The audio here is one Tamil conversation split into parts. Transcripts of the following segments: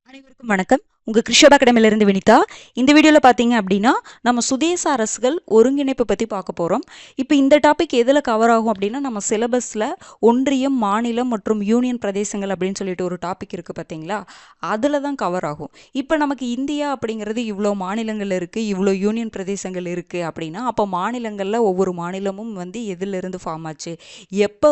அனைவருக்கும் வணக்கம். உங்க கிருஷப் அகாடமியிலிருந்து வினிதா. இந்த வீடியோவில் பார்த்தீங்க அப்படின்னா நம்ம சுதேச அரசுகள் ஒருங்கிணைப்பு பற்றி பார்க்க போகிறோம். இப்போ இந்த டாபிக் எதில் கவர் ஆகும் அப்படின்னா நம்ம சிலபஸில் ஒன்றியம், மாநிலம் மற்றும் யூனியன் பிரதேசங்கள் அப்படின்னு சொல்லிட்டு ஒரு டாபிக் இருக்குது பார்த்தீங்களா, அதில் தான் கவர் ஆகும். இப்போ நமக்கு இந்தியா அப்படிங்கிறது இவ்வளோ மாநிலங்கள் இருக்குது, இவ்வளோ யூனியன் பிரதேசங்கள் இருக்குது அப்படின்னா அப்போ மாநிலங்களில் ஒவ்வொரு மாநிலமும் எதிலிருந்து ஃபார்ம் ஆச்சு, எப்போ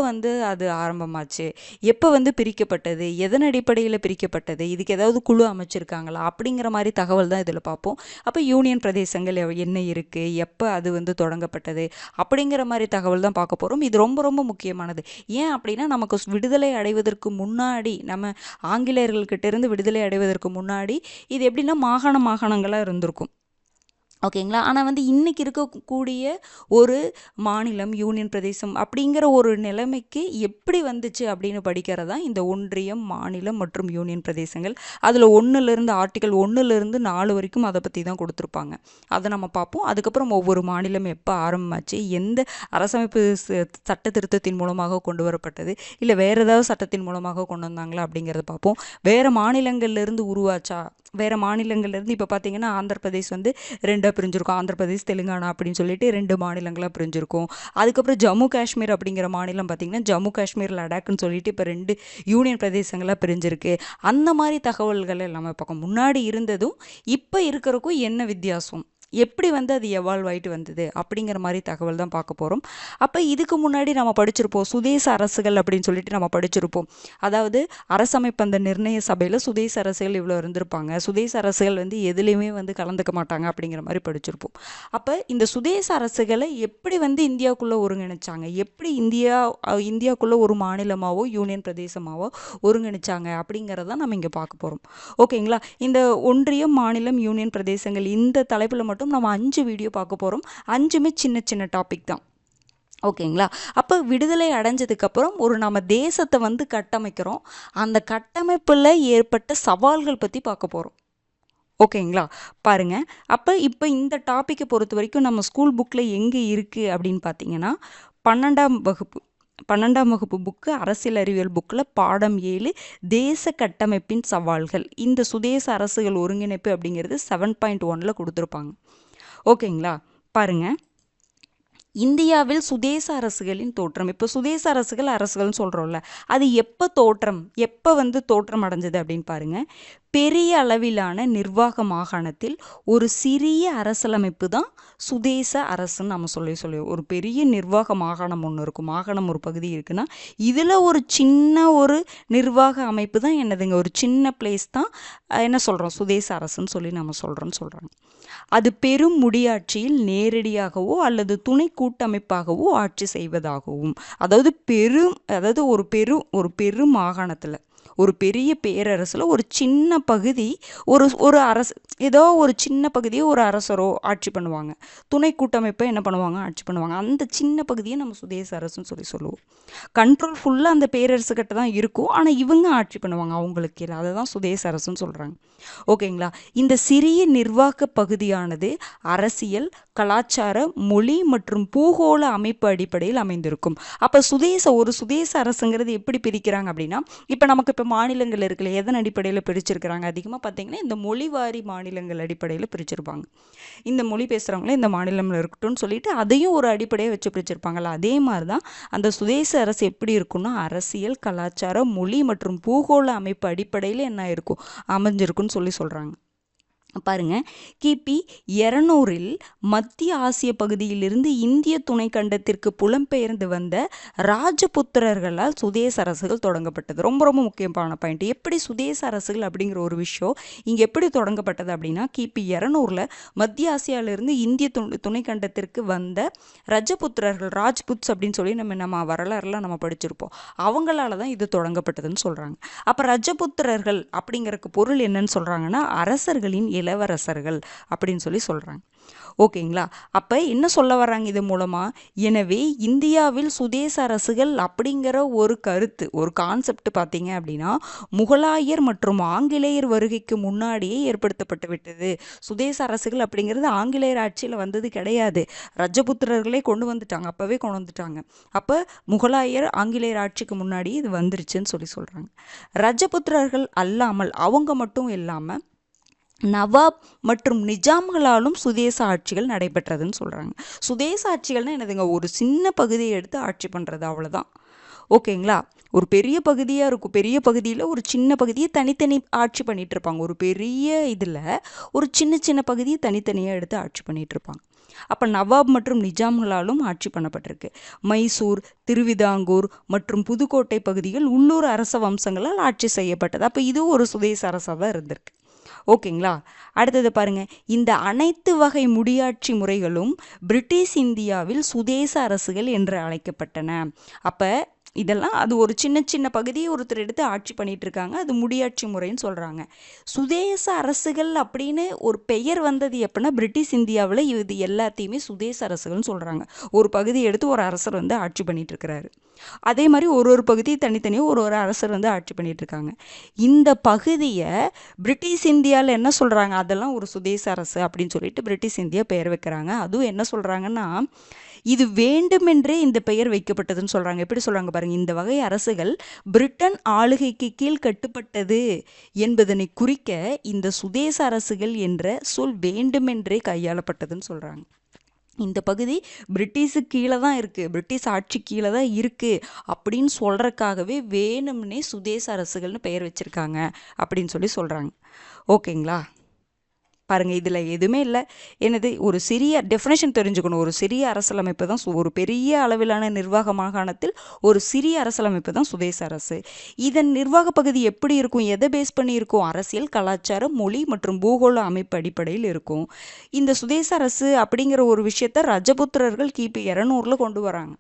அது ஆரம்பமாச்சு, எப்போ பிரிக்கப்பட்டது, எதன் அடிப்படையில் பிரிக்கப்பட்டது, இதுக்கு ஏதாவது குழு அமைச்சிருக்காங்களா அப்படிங்கிற மாதிரி தகவல் தான் இதில் பார்ப்போம். அப்போ யூனியன் பிரதேசங்கள் என்ன இருக்குது, எப்போ அது தொடங்கப்பட்டது அப்படிங்கிற மாதிரி தகவல் தான் பார்க்க போகிறோம். இது ரொம்ப ரொம்ப முக்கியமானது. ஏன் அப்படின்னா நமக்கு விடுதலை அடைவதற்கு முன்னாடி, நம்ம ஆங்கிலேயர்கள்கிட்ட இருந்து விடுதலை அடைவதற்கு முன்னாடி இது எப்படின்னா மாகாணங்களாக இருந்திருக்கும். ஓகேங்களா. ஆனால் இன்றைக்கி இருக்கக்கூடிய ஒரு மாநிலம், யூனியன் பிரதேசம் அப்படிங்கிற ஒரு நிலைமைக்கு எப்படி வந்துச்சு அப்படின்னு படிக்கிறது தான் இந்த ஒன்றியம், மாநிலம் மற்றும் யூனியன் பிரதேசங்கள். அதில் ஆர்டிகல் 1லேருந்து 4 வரைக்கும் அதை பற்றி தான் கொடுத்துருப்பாங்க. அதை நம்ம பார்ப்போம். அதுக்கப்புறம் ஒவ்வொரு மாநிலம் எப்போ ஆரம்பமாச்சு, எந்த அரசமைப்பு சட்ட திருத்தத்தின் மூலமாக கொண்டு வரப்பட்டது, இல்லை வேறு ஏதாவது சட்டத்தின் மூலமாக கொண்டு வந்தாங்களா அப்படிங்கிறத பார்ப்போம். வேறு மாநிலங்கள்லேருந்து உருவாச்சா, வேறு மாநிலங்கள்லேருந்து இப்போ பார்த்தீங்கன்னா ஆந்திர பிரதேஷ் 2 பிரிஞ்சிருக்கும். ஆந்திர பிரதேஷ், தெலுங்கானா அப்படின்னு சொல்லிட்டு 2 மாநிலங்களாக பிரிஞ்சிருக்கும். அதுக்கப்புறம் ஜம்மு காஷ்மீர் அப்படிங்கிற மாநிலம் பார்த்திங்கன்னா ஜம்மு காஷ்மீர், லடாக்னு சொல்லிட்டு இப்போ 2 யூனியன் பிரதேசங்களாக பிரிஞ்சிருக்கு. அந்த மாதிரி தகவல்கள் எல்லாமே பார்க்கும். முன்னாடி இருந்ததும் இப்போ இருக்கிறக்கும் என்ன வித்தியாசம், எப்படி அது எவால்வ் ஆகிட்டு வந்தது அப்படிங்கிற மாதிரி தகவல் தான் பார்க்க போகிறோம். அப்போ இதுக்கு முன்னாடி நம்ம படிச்சிருப்போம் சுதேச அரசுகள் அப்படின்னு சொல்லிட்டு நம்ம படிச்சிருப்போம். அதாவது அரசமைப்பு அந்த நிர்ணய சபையில் சுதேச அரசுகள் இவ்வளோ இருந்திருப்பாங்க, சுதேச அரசுகள் எதுலேயுமே கலந்துக்க மாட்டாங்க அப்படிங்கிற மாதிரி படிச்சிருப்போம். அப்போ இந்த சுதேச அரசுகளை எப்படி இந்தியாவுக்குள்ளே ஒருங்கிணைச்சாங்க, எப்படி இந்தியாவுக்குள்ளே ஒரு மாநிலமாவோ யூனியன் பிரதேசமாவோ ஒருங்கிணைச்சாங்க அப்படிங்கிறத நம்ம இங்கே பார்க்க போகிறோம். ஓகேங்களா. இந்த ஒன்றியம், மாநிலம், யூனியன் பிரதேசங்கள் இந்த தலைப்பில் மட்டும் நம்ம 5 வீடியோ பார்க்க போகிறோம். 5மே சின்ன சின்ன டாபிக் தான். ஓகேங்களா. அப்போ விடுதலை அடைஞ்சதுக்கப்புறம் ஒரு நம்ம தேசத்தை கட்டமைக்கிறோம். அந்த கட்டமைப்பில் ஏற்பட்ட சவால்கள் பற்றி பார்க்க போகிறோம். ஓகேங்களா. பாருங்கள். அப்போ இப்போ இந்த டாப்பிக்கை பொறுத்த வரைக்கும் நம்ம ஸ்கூல் புக்கில் எங்கே இருக்குது அப்படின்னு பார்த்தீங்கன்னா 12ஆம் வகுப்பு புக்கு அரசியல் அறிவியல் புக்கில் பாடம் 7 தேச கட்டமைப்பின் சவால்கள். இந்த சுதேச அரசுகள் ஒருங்கிணைப்பு அப்படிங்கிறது 7.1 கொடுத்துருப்பாங்க. ஓகேங்களா. பாருங்கள். இந்தியாவில் சுதேச அரசுகளின் தோற்றம். இப்போ சுதேச அரசுகள்னு சொல்கிறோம்ல, அது எப்போ தோற்றம் அடைஞ்சது அப்படின்னு பாருங்கள். பெரிய அளவிலான நிர்வாக மாகாணத்தில் ஒரு சிறிய அரசியலமைப்பு தான் சுதேச அரசுன்னு நம்ம சொல்லி ஒரு பெரிய நிர்வாக மாகாணம் ஒன்று இருக்கும், மாகாணம் ஒரு பகுதி இருக்குன்னா இதில் ஒரு சின்ன ஒரு நிர்வாக அமைப்பு தான் என்னதுங்க, ஒரு சின்ன பிளேஸ் தான் என்ன சொல்கிறோம், சுதேச அரசுன்னு சொல்லி நம்ம சொல்கிறாங்க. அது பெரும் முடியாட்சியில் நேரடியாகவோ அல்லது துணை கூட்டமைப்பாகவோ ஆட்சி செய்வதாகவும், அதாவது ஒரு பெரும் மாகாணத்தில், ஒரு பெரிய பேரரசில் ஒரு சின்ன பகுதி, ஒரு அரசு, ஏதோ ஒரு சின்ன பகுதியை ஒரு அரசரோ ஆட்சி பண்ணுவாங்க, துணை கூட்டமைப்பை என்ன பண்ணுவாங்க, ஆட்சி பண்ணுவாங்க. அந்த சின்ன பகுதியை நம்ம சுதேச அரசுன்னு சொல்லுவோம். கண்ட்ரோல் ஃபுல்லாக அந்த பேரரசுக்கிட்ட தான் இருக்கும், ஆனால் இவங்க ஆட்சி பண்ணுவாங்க அவங்களுக்கு இல்லை. அதை தான் சுதேச அரசுன்னு சொல்கிறாங்க. ஓகேங்களா. இந்த சிறிய நிர்வாக பகுதியானது அரசியல், கலாச்சார, மொழி மற்றும் பூகோள அமைப்பு அடிப்படையில் அமைந்திருக்கும். அப்போ ஒரு சுதேச அரசுங்கிறது எப்படி பிரிக்கிறாங்க அப்படின்னா, இப்போ மாநிலங்கள் இருக்குல்ல, எதன் அடிப்படையில் பிரிச்சிருக்கிறாங்க, அதிகமாக பார்த்தீங்கன்னா இந்த மொழிவாரி மாநிலங்கள் அடிப்படையில் பிரிச்சிருப்பாங்க. இந்த மொழி பேசுகிறவங்களே இந்த மாநிலம்ல இருக்கட்டும்னு சொல்லிட்டு அதையும் ஒரு அடிப்படையை வச்சு பிரிச்சிருப்பாங்கல்ல, அதே மாதிரி தான் அந்த சுதேச அரசு எப்படி இருக்குன்னா அரசியல், கலாச்சாரம், மொழி மற்றும் பூகோள அமைப்பு அடிப்படையில் என்ன இருக்கும், அமைஞ்சிருக்குன்னு சொல்கிறாங்க. பாருங்க. கிபி 200 மத்திய ஆசிய பகுதியிலிருந்து இந்திய துணைக்கண்டத்திற்கு புலம்பெயர்ந்து வந்த ராஜபுத்திரர்களால் சுதேச அரசுகள் தொடங்கப்பட்டது. ரொம்ப ரொம்ப முக்கியமான பாயிண்ட். எப்படி சுதேச அரசுகள் அப்படிங்கிற ஒரு விஷயம் இங்கே எப்படி தொடங்கப்பட்டது அப்படின்னா, கிபி 200 மத்திய ஆசியாவிலிருந்து இந்திய துணைக்கண்டத்திற்கு வந்த ராஜ்புத்ஸ் அப்படின்னு சொல்லி நம்ம வரலாறுலாம் நம்ம படிச்சிருப்போம். அவங்களால தான் இது தொடங்கப்பட்டதுன்னு சொல்கிறாங்க. அப்போ ராஜபுத்திரர்கள் அப்படிங்கிறக்கு பொருள் என்னன்னு சொல்கிறாங்கன்னா அரசர்களின் இளவரசர்கள் அப்படின்னு சொல்லி சொல்கிறாங்க. ஓகேங்களா? அப்போ என்ன சொல்ல வர்றாங்க இது மூலமாக? எனவே இந்தியாவில் சுதேச அரசுகள் அப்படிங்கிற ஒரு கருத்து, ஒரு கான்செப்ட் பார்த்தீங்க அப்படின்னா முகலாயர் மற்றும் ஆங்கிலேயர் வருகைக்கு முன்னாடியே ஏற்படுத்தப்பட்டு விட்டது. சுதேச அரசுகள் அப்படிங்கிறது ஆங்கிலேயர் ஆட்சியில் வந்தது கிடையாது. ரஜபுத்திரர்களே கொண்டு வந்துட்டாங்க, அப்போவே கொண்டு வந்துட்டாங்க. அப்போ முகலாயர் ஆங்கிலேயர் ஆட்சிக்கு முன்னாடி இது வந்துருச்சுன்னு சொல்லி சொல்கிறாங்க. ரஜபுத்திரர்கள் அல்லாமல் அவங்க மட்டும் இல்லாமல் நவாப் மற்றும் நிஜாம்களாலும் சுதேச ஆட்சிகள் நடைபெற்றதுன்னு சொல்கிறாங்க. சுதேச ஆட்சிகள்னால் என்னதுங்க? ஒரு சின்ன பகுதியை எடுத்து ஆட்சி பண்ணுறது, அவ்வளோதான். ஓகேங்களா? ஒரு பெரிய பகுதியாக இருக்கும், பெரிய பகுதியில் ஒரு சின்ன பகுதியை தனித்தனி ஆட்சி பண்ணிகிட்டு இருப்பாங்க. ஒரு பெரிய இதில் ஒரு சின்ன சின்ன பகுதியை தனித்தனியாக எடுத்து ஆட்சி பண்ணிகிட்டு இருப்பாங்க. அப்போ நவாப் மற்றும் நிஜாம்களாலும் ஆட்சி பண்ணப்பட்டிருக்கு. மைசூர், திருவிதாங்கூர் மற்றும் புதுக்கோட்டை பகுதிகள் உள்ளூர் அரச வம்சங்களால் ஆட்சி செய்யப்பட்டது. அப்போ இது ஒரு சுதேச அரசாக தான் இருந்திருக்கு. ஓகேங்களா? அடுத்தது பாருங்க, இந்த அனைத்து வகை முடியாட்சி முறைகளும் பிரிட்டிஷ் இந்தியாவில் சுதேச அரசுகள் என்று அழைக்கப்பட்டன. அப்போ இதெல்லாம் அது ஒரு சின்ன சின்ன பகுதியை ஒருத்தர் எடுத்து ஆட்சி பண்ணிட்டு இருக்காங்க, அது முடியாட்சி முறைன்னு சொல்கிறாங்க. சுதேச அரசுகள் அப்படின்னு ஒரு பெயர் வந்தது எப்படின்னா பிரிட்டிஷ் இந்தியாவில் இது எல்லாத்தையுமே சுதேச அரசுகள்னு சொல்கிறாங்க. ஒரு பகுதியை எடுத்து ஒரு அரசர் வந்து ஆட்சி பண்ணிட்டு இருக்கிறாரு. அதே மாதிரி ஒரு ஒரு பகுதியை தனித்தனியாக ஒரு ஒரு அரசர் வந்து ஆட்சி பண்ணிட்டு இருக்காங்க. இந்த பகுதியை பிரிட்டிஷ் இந்தியாவில் என்ன சொல்கிறாங்க? அதெல்லாம் ஒரு சுதேச அரசு அப்படின்னு சொல்லிட்டு பிரிட்டிஷ் இந்தியா பெயர் வைக்கிறாங்க. அதுவும் என்ன சொல்கிறாங்கன்னா, இது வேண்டுமென்றே இந்த பெயர் வைக்கப்பட்டதுன்னு சொல்கிறாங்க. எப்படி சொல்கிறாங்க பாருங்கள், இந்த வகை அரசுகள் பிரிட்டன் ஆளுகைக்கு கீழ் கட்டுப்பட்டது என்பதனை குறிக்க இந்த சுதேச அரசுகள் என்ற சொல் வேண்டுமென்றே கையாளப்பட்டதுன்னு சொல்கிறாங்க. இந்த பகுதி பிரிட்டிஷுக்கு கீழே தான் இருக்குது, பிரிட்டிஷ் ஆட்சி கீழே தான் இருக்குது அப்படின்னு சொல்கிறதுக்காகவே வேணும்னே சுதேச அரசுகள்னு பெயர் வச்சுருக்காங்க அப்படின்னு சொல்லி சொல்கிறாங்க. ஓகேங்களா? பாருங்கள், இதில் எதுவுமே இல்லை. என்னது, ஒரு சிறிய டெஃபினேஷன் தெரிஞ்சுக்கணும். ஒரு சிறிய அரசியலமைப்பு தான் ஒரு பெரிய அளவிலான நிர்வாக மாகாணத்தில் ஒரு சிறிய அரசியலமைப்பு தான் சுதேச அரசு. இதன் நிர்வாக பகுதி எப்படி இருக்கும்? எதை பேஸ் பண்ணி இருக்கும்? அரசியல், கலாச்சாரம், மொழி மற்றும் பூகோள அமைப்பு அடிப்படையில் இருக்கும். இந்த சுதேச அரசு அப்படிங்கிற ஒரு விஷயத்த ரஜபுத்திரர்கள் கிபி 200 கொண்டு வராங்க.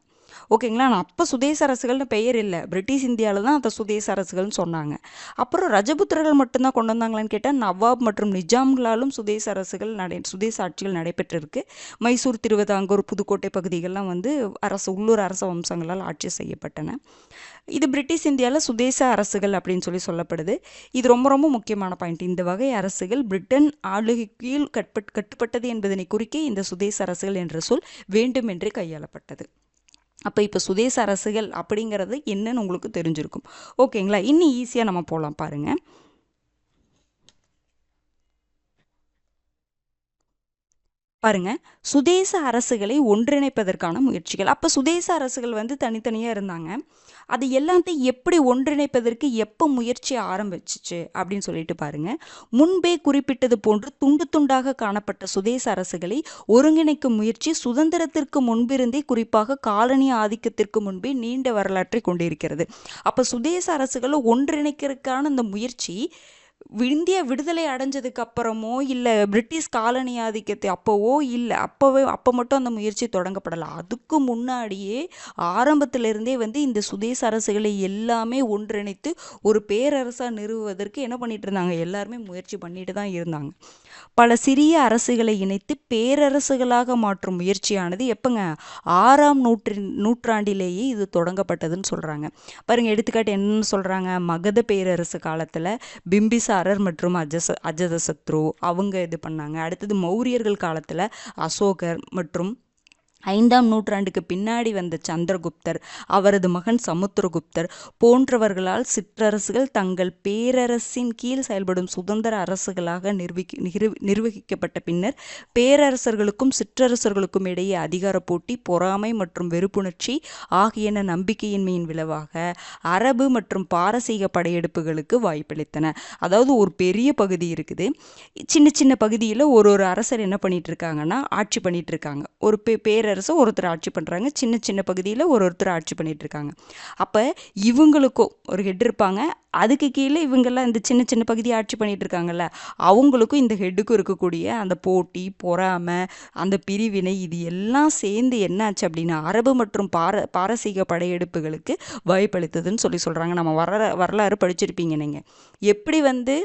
ஓகேங்களா? நான் அப்போ சுதேச அரசுகள்னு பெயர் இல்லை, பிரிட்டிஷ் இந்தியாவில் தான் அந்த சுதேச அரசுகள்னு சொன்னாங்க. அப்புறம் ரஜபுத்திரர்கள் மட்டும்தான் கொண்டு வந்தாங்களான்னு கேட்டால் நவாப் மற்றும் நிஜாம்களாலும் சுதேச அரசுகள் சுதேச ஆட்சிகள் நடைபெற்றிருக்கு. மைசூர், திருவிதாங்கூர், புதுக்கோட்டை பகுதிகள்லாம் வந்து உள்ளூர் அரச வம்சங்களால் ஆட்சி செய்யப்பட்டன. இது பிரிட்டிஷ் இந்தியாவில் சுதேச அரசுகள் அப்படின்னு சொல்லி சொல்லப்படுது. இது ரொம்ப ரொம்ப முக்கியமான பாயிண்ட். இந்த வகை அரசுகள் பிரிட்டன் ஆளுகை கீழ் கட்டுப்பட்டது என்பதனை குறிக்க இந்த சுதேச அரசுகள் என்ற சொல் வேண்டுமென்றே கையாளப்பட்டது. அப்போ இப்போ சுதேச அரசுகள் அப்படிங்கிறது என்னன்னு உங்களுக்கு தெரிஞ்சிருக்கும். ஓகேங்களா? இன்னும் ஈஸியாக நம்ம போகலாம் பாருங்கள். பாருங்க, சுதேச அரசுகளை ஒன்றிணைப்பதற்கான முயற்சிகள். அப்போ சுதேச அரசுகள் வந்து தனித்தனியாக இருந்தாங்க. அது எல்லாத்தையும் எப்படி ஒன்றிணைப்பதற்கு எப்போ முயற்சி ஆரம்பிச்சிச்சு அப்படின்னு சொல்லிட்டு பாருங்க. முன்பே குறிப்பிட்டது போன்று துண்டு துண்டாக காணப்பட்ட சுதேச அரசுகளை ஒருங்கிணைக்கும் முயற்சி சுதந்திரத்திற்கு முன்பிருந்தே, குறிப்பாக காலனி ஆதிக்கத்திற்கு முன்பே நீண்ட வரலாற்றை கொண்டிருக்கிறது. அப்போ சுதேச அரசுகளை ஒன்றிணைக்கிறதுக்கான இந்த முயற்சி இந்தியா விடுதலை அடைஞ்சதுக்கு அப்புறமோ இல்லை பிரிட்டிஷ் காலனி ஆதிக்கத்தை அப்போவோ இல்லை, அப்போ மட்டும் அந்த முயற்சி தொடங்கப்படலை. அதுக்கு முன்னாடியே ஆரம்பத்திலிருந்தே வந்து இந்த சுதேச அரசுகளை எல்லாமே ஒன்றிணைத்து ஒரு பேரரசாக நிறுவுவதற்கு என்ன பண்ணிட்டு இருந்தாங்க? எல்லாருமே முயற்சி பண்ணிட்டு தான் இருந்தாங்க. பல சிறிய அரசுகளை இணைத்து பேரரசுகளாக மாற்றும் முயற்சியானது எப்போங்க? 6ஆம் நூற்றாண்டிலேயே இது தொடங்கப்பட்டதுன்னு சொல்கிறாங்க. பாருங்கள், எடுத்துக்காட்டு என்னன்னு சொல்கிறாங்க? மகத பேரரசு காலத்தில் பிம்பிசாரர் மற்றும் அஜதசத்ரு அவங்க இது பண்ணாங்க. அடுத்தது மௌரியர்கள் காலத்தில் அசோகர் மற்றும் 5ஆம் நூற்றாண்டுக்கு பின்னாடி வந்த சந்திரகுப்தர், அவரது மகன் சமுத்திரகுப்தர் போன்றவர்களால் சிற்றரசுகள் தங்கள் பேரரசின் கீழ் செயல்படும் சுதந்திர அரசுகளாக நிர்வகிக்கப்பட்ட பின்னர் பேரரசர்களுக்கும் சிற்றரசர்களுக்கும் இடையே அதிகார போட்டி, பொறாமை மற்றும் வெறுப்புணர்ச்சி ஆகியன நம்பிக்கையின்மையின் விளைவாக அரபு மற்றும் பாரசீக படையெடுப்புகளுக்கு வாய்ப்பளித்தன. அதாவது ஒரு பெரிய பகுதி இருக்குது, சின்ன சின்ன பகுதியில் ஒரு அரசர் என்ன பண்ணிட்டு இருக்காங்கன்னா ஆட்சி பண்ணிட்டு இருக்காங்க. ஒரு பேரரசு ஒருத்தர் ஆட்சி பண்ணுறாங்க, சின்ன சின்ன பகுதியில் ஒருத்தர் ஆட்சி பண்ணிட்டு இருக்காங்க. அப்போ இவங்களுக்கும் ஒரு ஹெட் இருப்பாங்க, அதுக்கு கீழே இவங்கெல்லாம் இந்த சின்ன சின்ன பகுதியை ஆட்சி பண்ணிட்டு இருக்காங்கல்ல, அவங்களுக்கும் இந்த ஹெட்டுக்கும் இருக்கக்கூடிய அந்த போட்டி, பொறாமை, அந்த பிரிவினை, இது எல்லாம் சேர்ந்து என்னாச்சு அப்படின்னா அரபு மற்றும் பாரசீக படையெடுப்புகளுக்கு வாய்ப்பளித்ததுன்னு சொல்லி சொல்கிறாங்க. நம்ம வரலாறு படிச்சிருப்பீங்க நீங்கள். எப்படி வந்து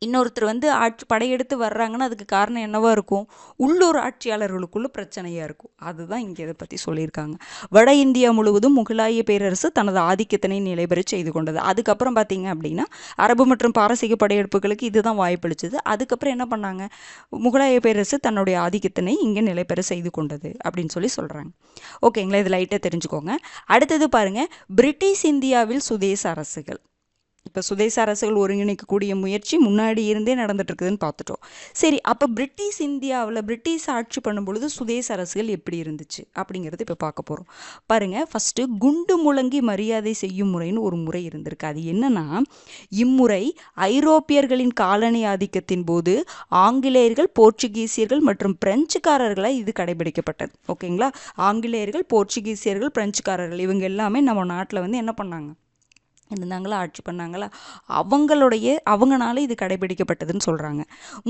இன்னொருத்தர் வந்து படையெடுத்து வர்றாங்கன்னா அதுக்கு காரணம் என்னவா இருக்கும்? உள்ளூர் ஆட்சியாளர்களுக்குள்ள பிரச்சனையாக இருக்கும். அதுதான் இங்கே இதை பற்றி சொல்லியிருக்காங்க. வட இந்தியா முழுவதும் முகலாய பேரரசு தனது ஆதிக்கத்தினை நிலைபெற செய்து கொண்டது. அதுக்கப்புறம் பார்த்தீங்க அப்படின்னா அரபு மற்றும் பாரசீக படையெடுப்புகளுக்கு இதுதான் வாய்ப்பளிச்சது. அதுக்கப்புறம் என்ன பண்ணாங்க? முகலாய பேரரசு தன்னுடைய ஆதிக்கத்தினை இங்கே நிலைபெற செய்து கொண்டது அப்படின்னு சொல்லி சொல்கிறாங்க. ஓகேங்களா, இது லைட்டாக தெரிஞ்சுக்கோங்க. அடுத்தது பாருங்கள், பிரிட்டிஷ் இந்தியாவில் சுதேச அரசுகள். இப்போ சுதேச அரசுகள் ஒருங்கிணைக்கக்கூடிய முயற்சி முன்னாடி இருந்தே நடந்துட்டு இருக்குதுன்னு பார்த்துட்டோம். சரி, அப்போ பிரிட்டிஷ் இந்தியாவில் பிரிட்டிஷ் ஆட்சி பண்ணும் பொழுது சுதேச அரசுகள் எப்படி இருந்துச்சு அப்படிங்கிறது இப்போ பார்க்க போகிறோம். பாருங்கள், ஃபஸ்ட்டு குண்டு முழங்கி மரியாதை செய்யும் முறைன்னு ஒரு முறை இருந்திருக்கு. அது என்னன்னா, இம்முறை ஐரோப்பியர்களின் காலனி ஆதிக்கத்தின் போது ஆங்கிலேயர்கள், போர்ச்சுகீசியர்கள் மற்றும் பிரெஞ்சுக்காரர்களால் இது கடைபிடிக்கப்பட்டது. ஓகேங்களா, ஆங்கிலேயர்கள், போர்ச்சுகீசியர்கள், பிரெஞ்சுக்காரர்கள் இவங்க எல்லாமே நம்ம நாட்டில் வந்து என்ன பண்ணாங்க இருந்தாங்களா, ஆட்சி பண்ணாங்களா, அவங்கனால இது கடைபிடிக்கப்பட்டதுன்னு சொல்கிறாங்க.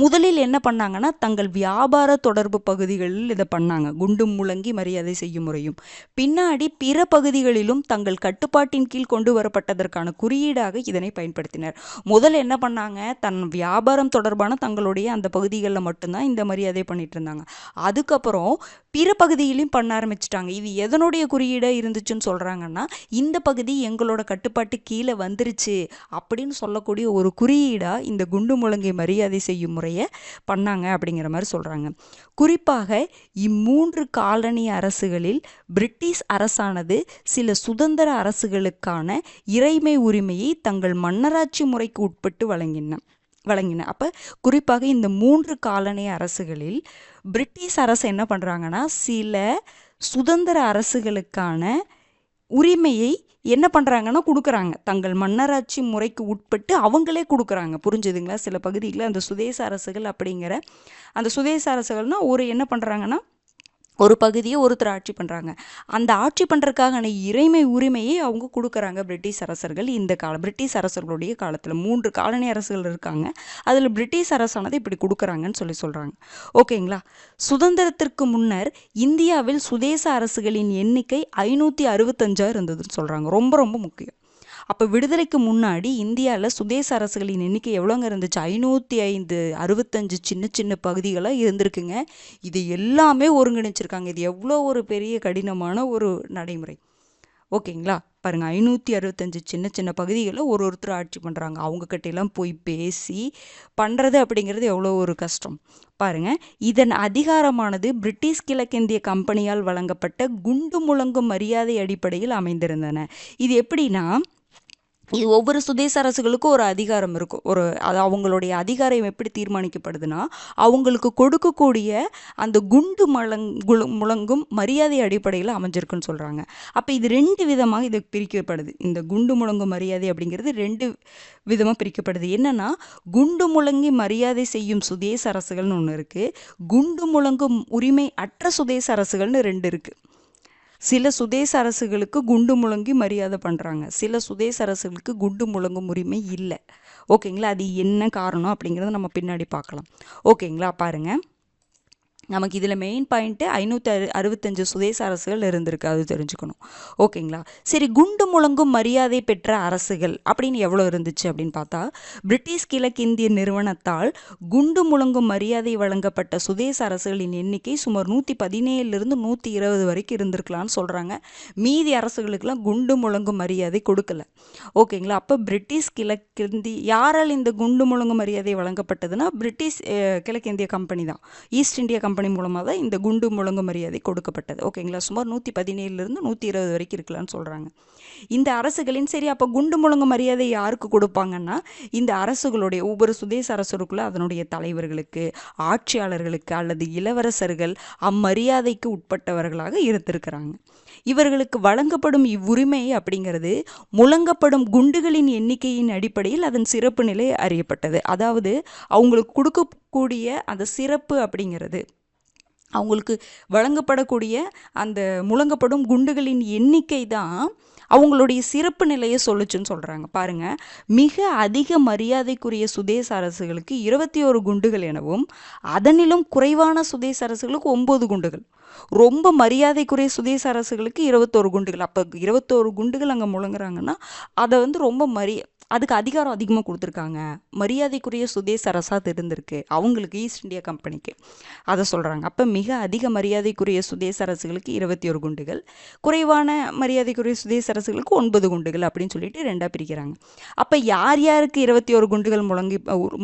முதலில் என்ன பண்ணாங்கன்னா, தங்கள் வியாபார தொடர்பு பகுதிகளில் இதை பண்ணாங்க, குண்டு முழங்கி மரியாதை செய்யும் முறையும். பின்னாடி பிற பகுதிகளிலும் தங்கள் கட்டுப்பாட்டின் கீழ் கொண்டு வரப்பட்டதற்கான குறியீடாக இதனை பயன்படுத்தினர். முதல்ல என்ன பண்ணாங்க, தன் வியாபாரம் தொடர்பான தங்களுடைய அந்த பகுதிகளில் மட்டும்தான் இந்த மரியாதை பண்ணிட்டு இருந்தாங்க. அதுக்கப்புறம் பிற பகுதியிலையும் பண்ண ஆரம்பிச்சிட்டாங்க. இது எதனுடைய குறியீடாக இருந்துச்சுன்னு சொல்கிறாங்கன்னா, இந்த பகுதி எங்களோட கட்டுப்பாட்டு கீழே வந்துருச்சு அப்படின்னு சொல்லக்கூடிய ஒரு குறியீடாக இந்த குண்டு முழங்கி மரியாதை செய்யும் முறையை பண்ணாங்க அப்படிங்கிற மாதிரி சொல்கிறாங்க. குறிப்பாக இம்மூன்று காலனி அரசுகளில் பிரிட்டிஷ் அரசானது சில சுதந்திர அரசுகளுக்கான இறைமை உரிமையை தங்கள் மன்னராட்சி முறைக்கு உட்பட்டு வழங்கின. அப்போ குறிப்பாக இந்த 3 காலனி அரசுகளில் பிரிட்டிஷ் அரசு என்ன பண்ணுறாங்கன்னா, சில சுதந்திர அரசுகளுக்கான உரிமையை என்ன பண்ணுறாங்கன்னா கொடுக்குறாங்க, தங்கள் மன்னராட்சி முறைக்கு உட்பட்டு அவங்களே கொடுக்குறாங்க. புரிஞ்சுதுங்களா? சில பகுதிகளில் அந்த சுதேச அரசுகள் அப்படிங்கிற அந்த சுதேச அரசுகள்னால் ஒரு என்ன பண்ணுறாங்கன்னா, ஒரு பகுதியை ஒருத்தர் ஆட்சி பண்ணுறாங்க. அந்த ஆட்சி பண்ணுறதுக்கான இறைமை உரிமையை அவங்க கொடுக்குறாங்க பிரிட்டிஷ் அரசர்கள். இந்த பிரிட்டிஷ் அரசர்களுடைய காலத்தில் 3 காலனி அரசுகள் இருக்காங்க. அதில் பிரிட்டிஷ் அரசானது இப்படி கொடுக்குறாங்கன்னு சொல்கிறாங்க. ஓகேங்களா, சுதந்திரத்திற்கு முன்னர் இந்தியாவில் சுதேச அரசுகளின் எண்ணிக்கை 565 இருந்ததுன்னு சொல்கிறாங்க. ரொம்ப ரொம்ப முக்கியம். அப்போ விடுதலைக்கு முன்னாடி இந்தியாவில் சுதேச அரசுகளின் எண்ணிக்கை எவ்வளோங்க இருந்துச்சு? 565 சின்ன சின்ன பகுதிகளாக இருந்திருக்குங்க. இது எல்லாமே ஒருங்கிணைச்சிருக்காங்க. இது எவ்வளோ ஒரு பெரிய கடினமான ஒரு நடைமுறை. ஓகேங்களா, பாருங்கள், 565 சின்ன சின்ன பகுதிகளை ஒருத்தர் ஆட்சி பண்ணுறாங்க. அவங்கக்கிட்டெல்லாம் போய் பேசி பண்ணுறது அப்படிங்கிறது எவ்வளோ ஒரு கஷ்டம் பாருங்கள். இதன் அதிகாரமானது பிரிட்டிஷ் கிழக்கிந்திய கம்பெனியால் வழங்கப்பட்ட குண்டு முழங்கும் மரியாதை அடிப்படையில் அமைந்திருந்தன. இது எப்படின்னா, இது ஒவ்வொரு சுதேச அரசுகளுக்கும் ஒரு அதிகாரம் இருக்கும். அது அவங்களுடைய அதிகாரம் எப்படி தீர்மானிக்கப்படுதுன்னா, அவங்களுக்கு கொடுக்கக்கூடிய அந்த குண்டு முழங்கும் மரியாதை அடிப்படையில் அமைஞ்சிருக்குன்னு சொல்கிறாங்க. அப்போ இது 2 விதமாக இது பிரிக்கப்படுது. இந்த குண்டு முழங்கும் மரியாதை அப்படிங்கிறது 2 விதமாக பிரிக்கப்படுது. என்னென்னா, குண்டு முழங்கி மரியாதை செய்யும் சுதேச அரசுகள்னு ஒன்று இருக்குது, குண்டு முழங்கும் உரிமை அற்ற சுதேச அரசுகள்னு 2 இருக்குது. சில சுதேச அரசுகளுக்கு குண்டு முழங்கி மரியாதை பண்ணுறாங்க, சில சுதேச அரசுகளுக்கு குண்டு முழங்கும் உரிமை இல்லை. ஓகேங்களா, அது என்ன காரணம் அப்படிங்கிறத நம்ம பின்னாடி பார்க்கலாம். ஓகேங்களா, பாருங்கள், நமக்கு இதில் மெயின் பாயிண்ட்டு 565 சுதேச அரசுகள் இருந்திருக்கு, அது தெரிஞ்சுக்கணும். ஓகேங்களா, சரி, குண்டு முழங்கும் மரியாதை பெற்ற அரசுகள் அப்படின்னு எவ்வளோ இருந்துச்சு அப்படின்னு பார்த்தா, பிரிட்டிஷ் கிழக்கிந்திய நிறுவனத்தால் குண்டு முழங்கும் மரியாதை வழங்கப்பட்ட சுதேச அரசுகளின் எண்ணிக்கை சுமார் 117 120 வரைக்கும் இருந்திருக்கலாம்னு சொல்கிறாங்க. மீதி அரசுகளுக்கெல்லாம் குண்டு முழங்கும் மரியாதை கொடுக்கல. ஓகேங்களா, அப்போ பிரிட்டிஷ் யாரால் இந்த குண்டு முழங்கும் மரியாதை வழங்கப்பட்டதுன்னா, பிரிட்டிஷ் கிழக்கிந்திய கம்பெனி தான், ஈஸ்ட் இந்தியா கம்பெனி மூலமாக தான் இந்த குண்டு முழங்கும் மரியாதை கொடுக்கப்பட்டது. ஓகேங்களா, சுமார் 117 120 வரைக்கும் இருக்கலாம்னு சொல்கிறாங்க இந்த அரசுகளின். சரி, அப்போ குண்டு முழங்கும் மரியாதை யாருக்கு கொடுப்பாங்கன்னா, இந்த அரசுகளுடைய ஒவ்வொரு சுதேச அரசுக்குள்ள அதனுடைய தலைவர்களுக்கு, ஆட்சியாளர்களுக்கு அல்லது இளவரசர்கள் அம்மரியாதைக்கு உட்பட்டவர்களாக இருந்திருக்கிறாங்க. இவர்களுக்கு வழங்கப்படும் இவ்வுரிமை அப்படிங்கிறது முழங்கப்படும் குண்டுகளின் எண்ணிக்கையின் அடிப்படையில் அதன் சிறப்பு நிலை அறியப்பட்டது. அதாவது அவங்களுக்கு கொடுக்கக்கூடிய அந்த சிறப்பு அப்படிங்கிறது, அவங்களுக்கு வழங்கப்படக்கூடிய அந்த முழங்கப்படும் குண்டுகளின் எண்ணிக்கை தான் அவங்களுடைய சிறப்பு நிலையை சொல்லுச்சுன்னு சொல்கிறாங்க. பாருங்கள், மிக அதிக மரியாதைக்குரிய சுதேச அரசுகளுக்கு 21 குண்டுகள் எனவும், அதனிலும் குறைவான சுதேச அரசுகளுக்கு 9 குண்டுகள், ரொம்ப மரியாதைக்குரிய சுதேச அரசுகளுக்கு 21 குண்டுகள். அப்போ 21 குண்டுகள் அங்கே முழங்குறாங்கன்னா அதை வந்து ரொம்ப அதுக்கு அதிகாரம் அதிகமாக கொடுத்துருக்காங்க. மரியாதைக்குரிய சுதேச அரசாக இருந்திருக்கு அவங்களுக்கு, ஈஸ்ட் இந்தியா கம்பெனிக்கு. அதை சொல்கிறாங்க. அப்போ மிக அதிக மரியாதைக்குரிய சுதேச அரசுகளுக்கு 21 குண்டுகள், குறைவான மரியாதைக்குரிய சுதேச அரசுகளுக்கு 9 குண்டுகள் அப்படின்னு சொல்லிட்டு ரெண்டாக பிரிக்கிறாங்க. அப்போ யார் யாருக்கு 21 குண்டுகள்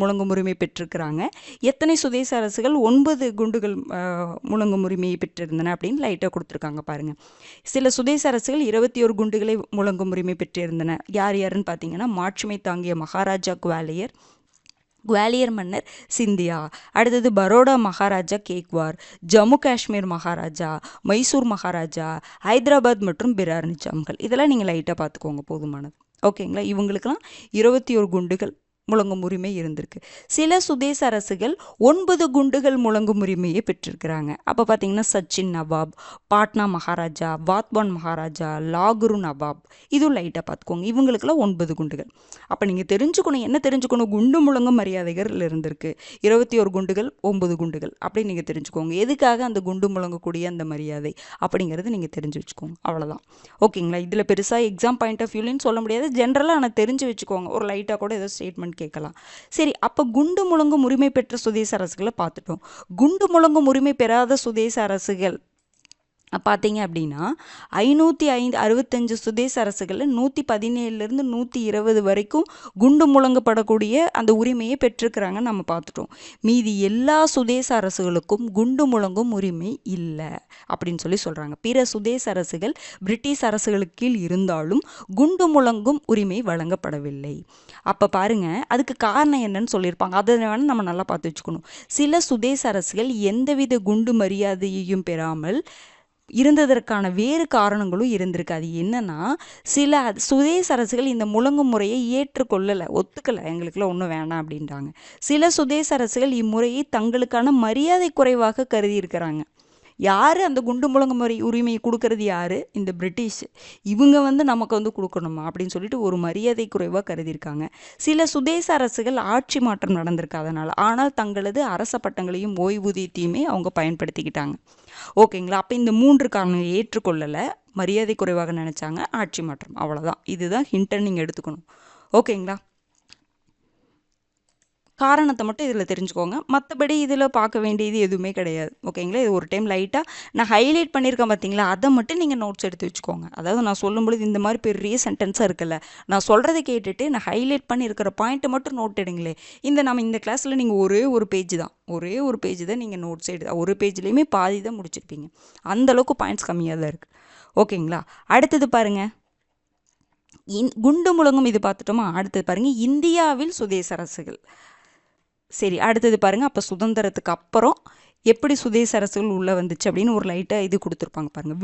முழங்கும் உரிமை பெற்றிருக்கிறாங்க, எத்தனை சுதேச அரசுகள் 9 குண்டுகள் முழங்கும் உரிமையை பெற்றிருந்தன அப்படின்னு லைட்டாக கொடுத்துருக்காங்க பாருங்கள். சில சுதேச அரசுகள் 21 குண்டுகளை முழங்கும் உரிமை பெற்றிருந்தன. யார் யாருன்னு பார்த்தீங்கன்னா, மாட்சிமை தாங்கிய மகாராஜா குவாலியர் மன்னர் சிந்தியா, அடுத்தது பரோடா மகாராஜா கேக்வார், ஜம்மு காஷ்மீர் மகாராஜா, மைசூர் மகாராஜா, ஹைதராபாத் மற்றும் பிரார் நிஜாம்கள். இதெல்லாம் நீங்கள் லைட்டாக பார்த்துக்கோங்க, போதுமானது. ஓகேங்களா. இவங்களுக்கெல்லாம் 21 குண்டுகள் முழங்கும் உரிமை இருந்திருக்கு. சில சுதேச அரசுகள் 9 குண்டுகள் முழங்கும் உரிமையை பெற்றிருக்கிறாங்க. அப்போ பார்த்தீங்கன்னா சச்சின் நவாப், பாட்னா மகாராஜா, வாத்வான் மகாராஜா, லாகுரு நவாப், இதுவும் லைட்டாக பார்த்துக்கோங்க. இவங்களுக்கெல்லாம் 9 குண்டுகள். அப்போ நீங்கள் தெரிஞ்சுக்கணும், என்ன தெரிஞ்சுக்கணும், குண்டு முழங்கும் மரியாதைகள் இருந்திருக்கு. 21 குண்டுகள், 9 குண்டுகள் அப்படி நீங்கள் தெரிஞ்சுக்கோங்க. எதுக்காக அந்த குண்டு முழங்கக்கூடிய அந்த மரியாதை அப்படிங்கிறது நீங்கள் தெரிஞ்சு வச்சுக்கோங்க. அவ்வளோதான். ஓகேங்களா. இதில் பெருசாக எக்ஸாம் பாயிண்ட் ஆஃப் வியூலின்னு சொல்ல முடியாது, ஜென்ரலாக ஆனால் தெரிஞ்சு வச்சுக்கோங்க. ஒரு லைட்டாக கூட ஏதோ ஸ்டேட்மெண்ட் கேட்கலாம். சரி, அப்போ குண்டு முழங்கும் உரிமை பெற்ற சுதேச அரசுகளை பார்த்துட்டோம். குண்டு முழங்கும் உரிமை பெறாத சுதேச அரசுகள் பார்த்தீங்க அப்படின்னா 565 சுதேச அரசுகளில் 117லேருந்து 120 வரைக்கும் குண்டு முழங்கப்படக்கூடிய அந்த உரிமையை பெற்றிருக்கிறாங்கன்னு நம்ம பார்த்துட்டோம். மீதி எல்லா சுதேச அரசுகளுக்கும் குண்டு முழங்கும் உரிமை இல்லை அப்படின்னு சொல்கிறாங்க. பிற சுதேச அரசுகள் பிரிட்டிஷ் அரசுகளுக்கு கீழ் இருந்தாலும் குண்டு முழங்கும் உரிமை வழங்கப்படவில்லை. அப்போ பாருங்க, அதுக்கு காரணம் என்னன்னு சொல்லியிருப்பாங்க. அதை வேணால் நம்ம நல்லா பார்த்து வச்சுக்கணும். சில சுதேச அரசுகள் எந்தவித குண்டு மரியாதையையும் பெறாமல் இருந்ததற்கான வேறு காரணங்களும் இருந்திருக்கு. அது என்னன்னா, சில சுதேச அரசுகள் இந்த முழங்கும் முறையை ஏற்றுக்கொள்ளலை, ஒத்துக்கலை, எங்களுக்குலாம் ஒன்றும் வேணாம் அப்படின்றாங்க. சில சுதேச அரசுகள் இம்முறையை தங்களுக்கான மரியாதை குறைவாக கருதி இருக்கிறாங்க. யார் அந்த குண்டு முழங்கும் முறை உரிமையை கொடுக்கறது? யார்? இந்த பிரிட்டிஷ். இவங்க நமக்கு கொடுக்கணுமா அப்படின்னு சொல்லிட்டு ஒரு மரியாதை குறைவாக கருதியிருக்காங்க. சில சுதேச அரசுகள் ஆட்சி மாற்றம் நடந்திருக்கு அதனால், ஆனால் தங்களது அரச பட்டங்களையும் ஓய்வூதியத்தையுமே அவங்க பயன்படுத்திக்கிட்டாங்க. ஓகேங்களா. அப்போ இந்த 3 காரணம் ஏற்றுக்கொள்ளலை, மரியாதை குறைவாக நினச்சாங்க, ஆட்சி மாற்றம், அவ்வளோதான். இதுதான் ஹிண்ட்னு நீங்கள் எடுத்துக்கணும். ஓகேங்களா. காரணத்தை மட்டும் இதில் தெரிஞ்சுக்கோங்க, மற்றபடி இதில் பார்க்க வேண்டியது எதுவுமே கிடையாது. ஓகேங்களா. இது ஒரு டைம் லைட்டாக நான் ஹைலைட் பண்ணியிருக்கேன் பார்த்தீங்களா, அதை மட்டும் நீங்கள் நோட்ஸ் எடுத்து வச்சுக்கோங்க. அதாவது நான் சொல்லும்பொழுது இந்த மாதிரி பெரிய சென்டென்ஸாக இருக்குல்ல, நான் சொல்கிறத கேட்டுட்டு நான் ஹைலைட் பண்ணியிருக்கிற பாயிண்ட்டை மட்டும் நோட் எடுங்களே. நம்ம இந்த கிளாஸில் நீங்கள் ஒரே ஒரு பேஜ் தான் நீங்கள் நோட்ஸ் ஒரு பேஜ்லேயுமே பாதி தான் முடிச்சிருப்பீங்க. அந்தளவுக்கு பாயிண்ட்ஸ் கம்மியாக தான் இருக்குது. ஓகேங்களா. அடுத்தது பாருங்கள், குண்டு முழங்கும் இது பார்த்துட்டோமா. அடுத்தது பாருங்கள், இந்தியாவில் சுதேச அரசுகள். சரி, அடுத்தது பாருங்கள், அப்போ சுதந்திரத்துக்கு அப்புறம் எப்படி சுதேச அரசுகள் உள்ளே வந்துச்சு அப்படின்னு ஒரு லைட்டாக இது கொடுத்துருப்பாங்க பாருங்கள்.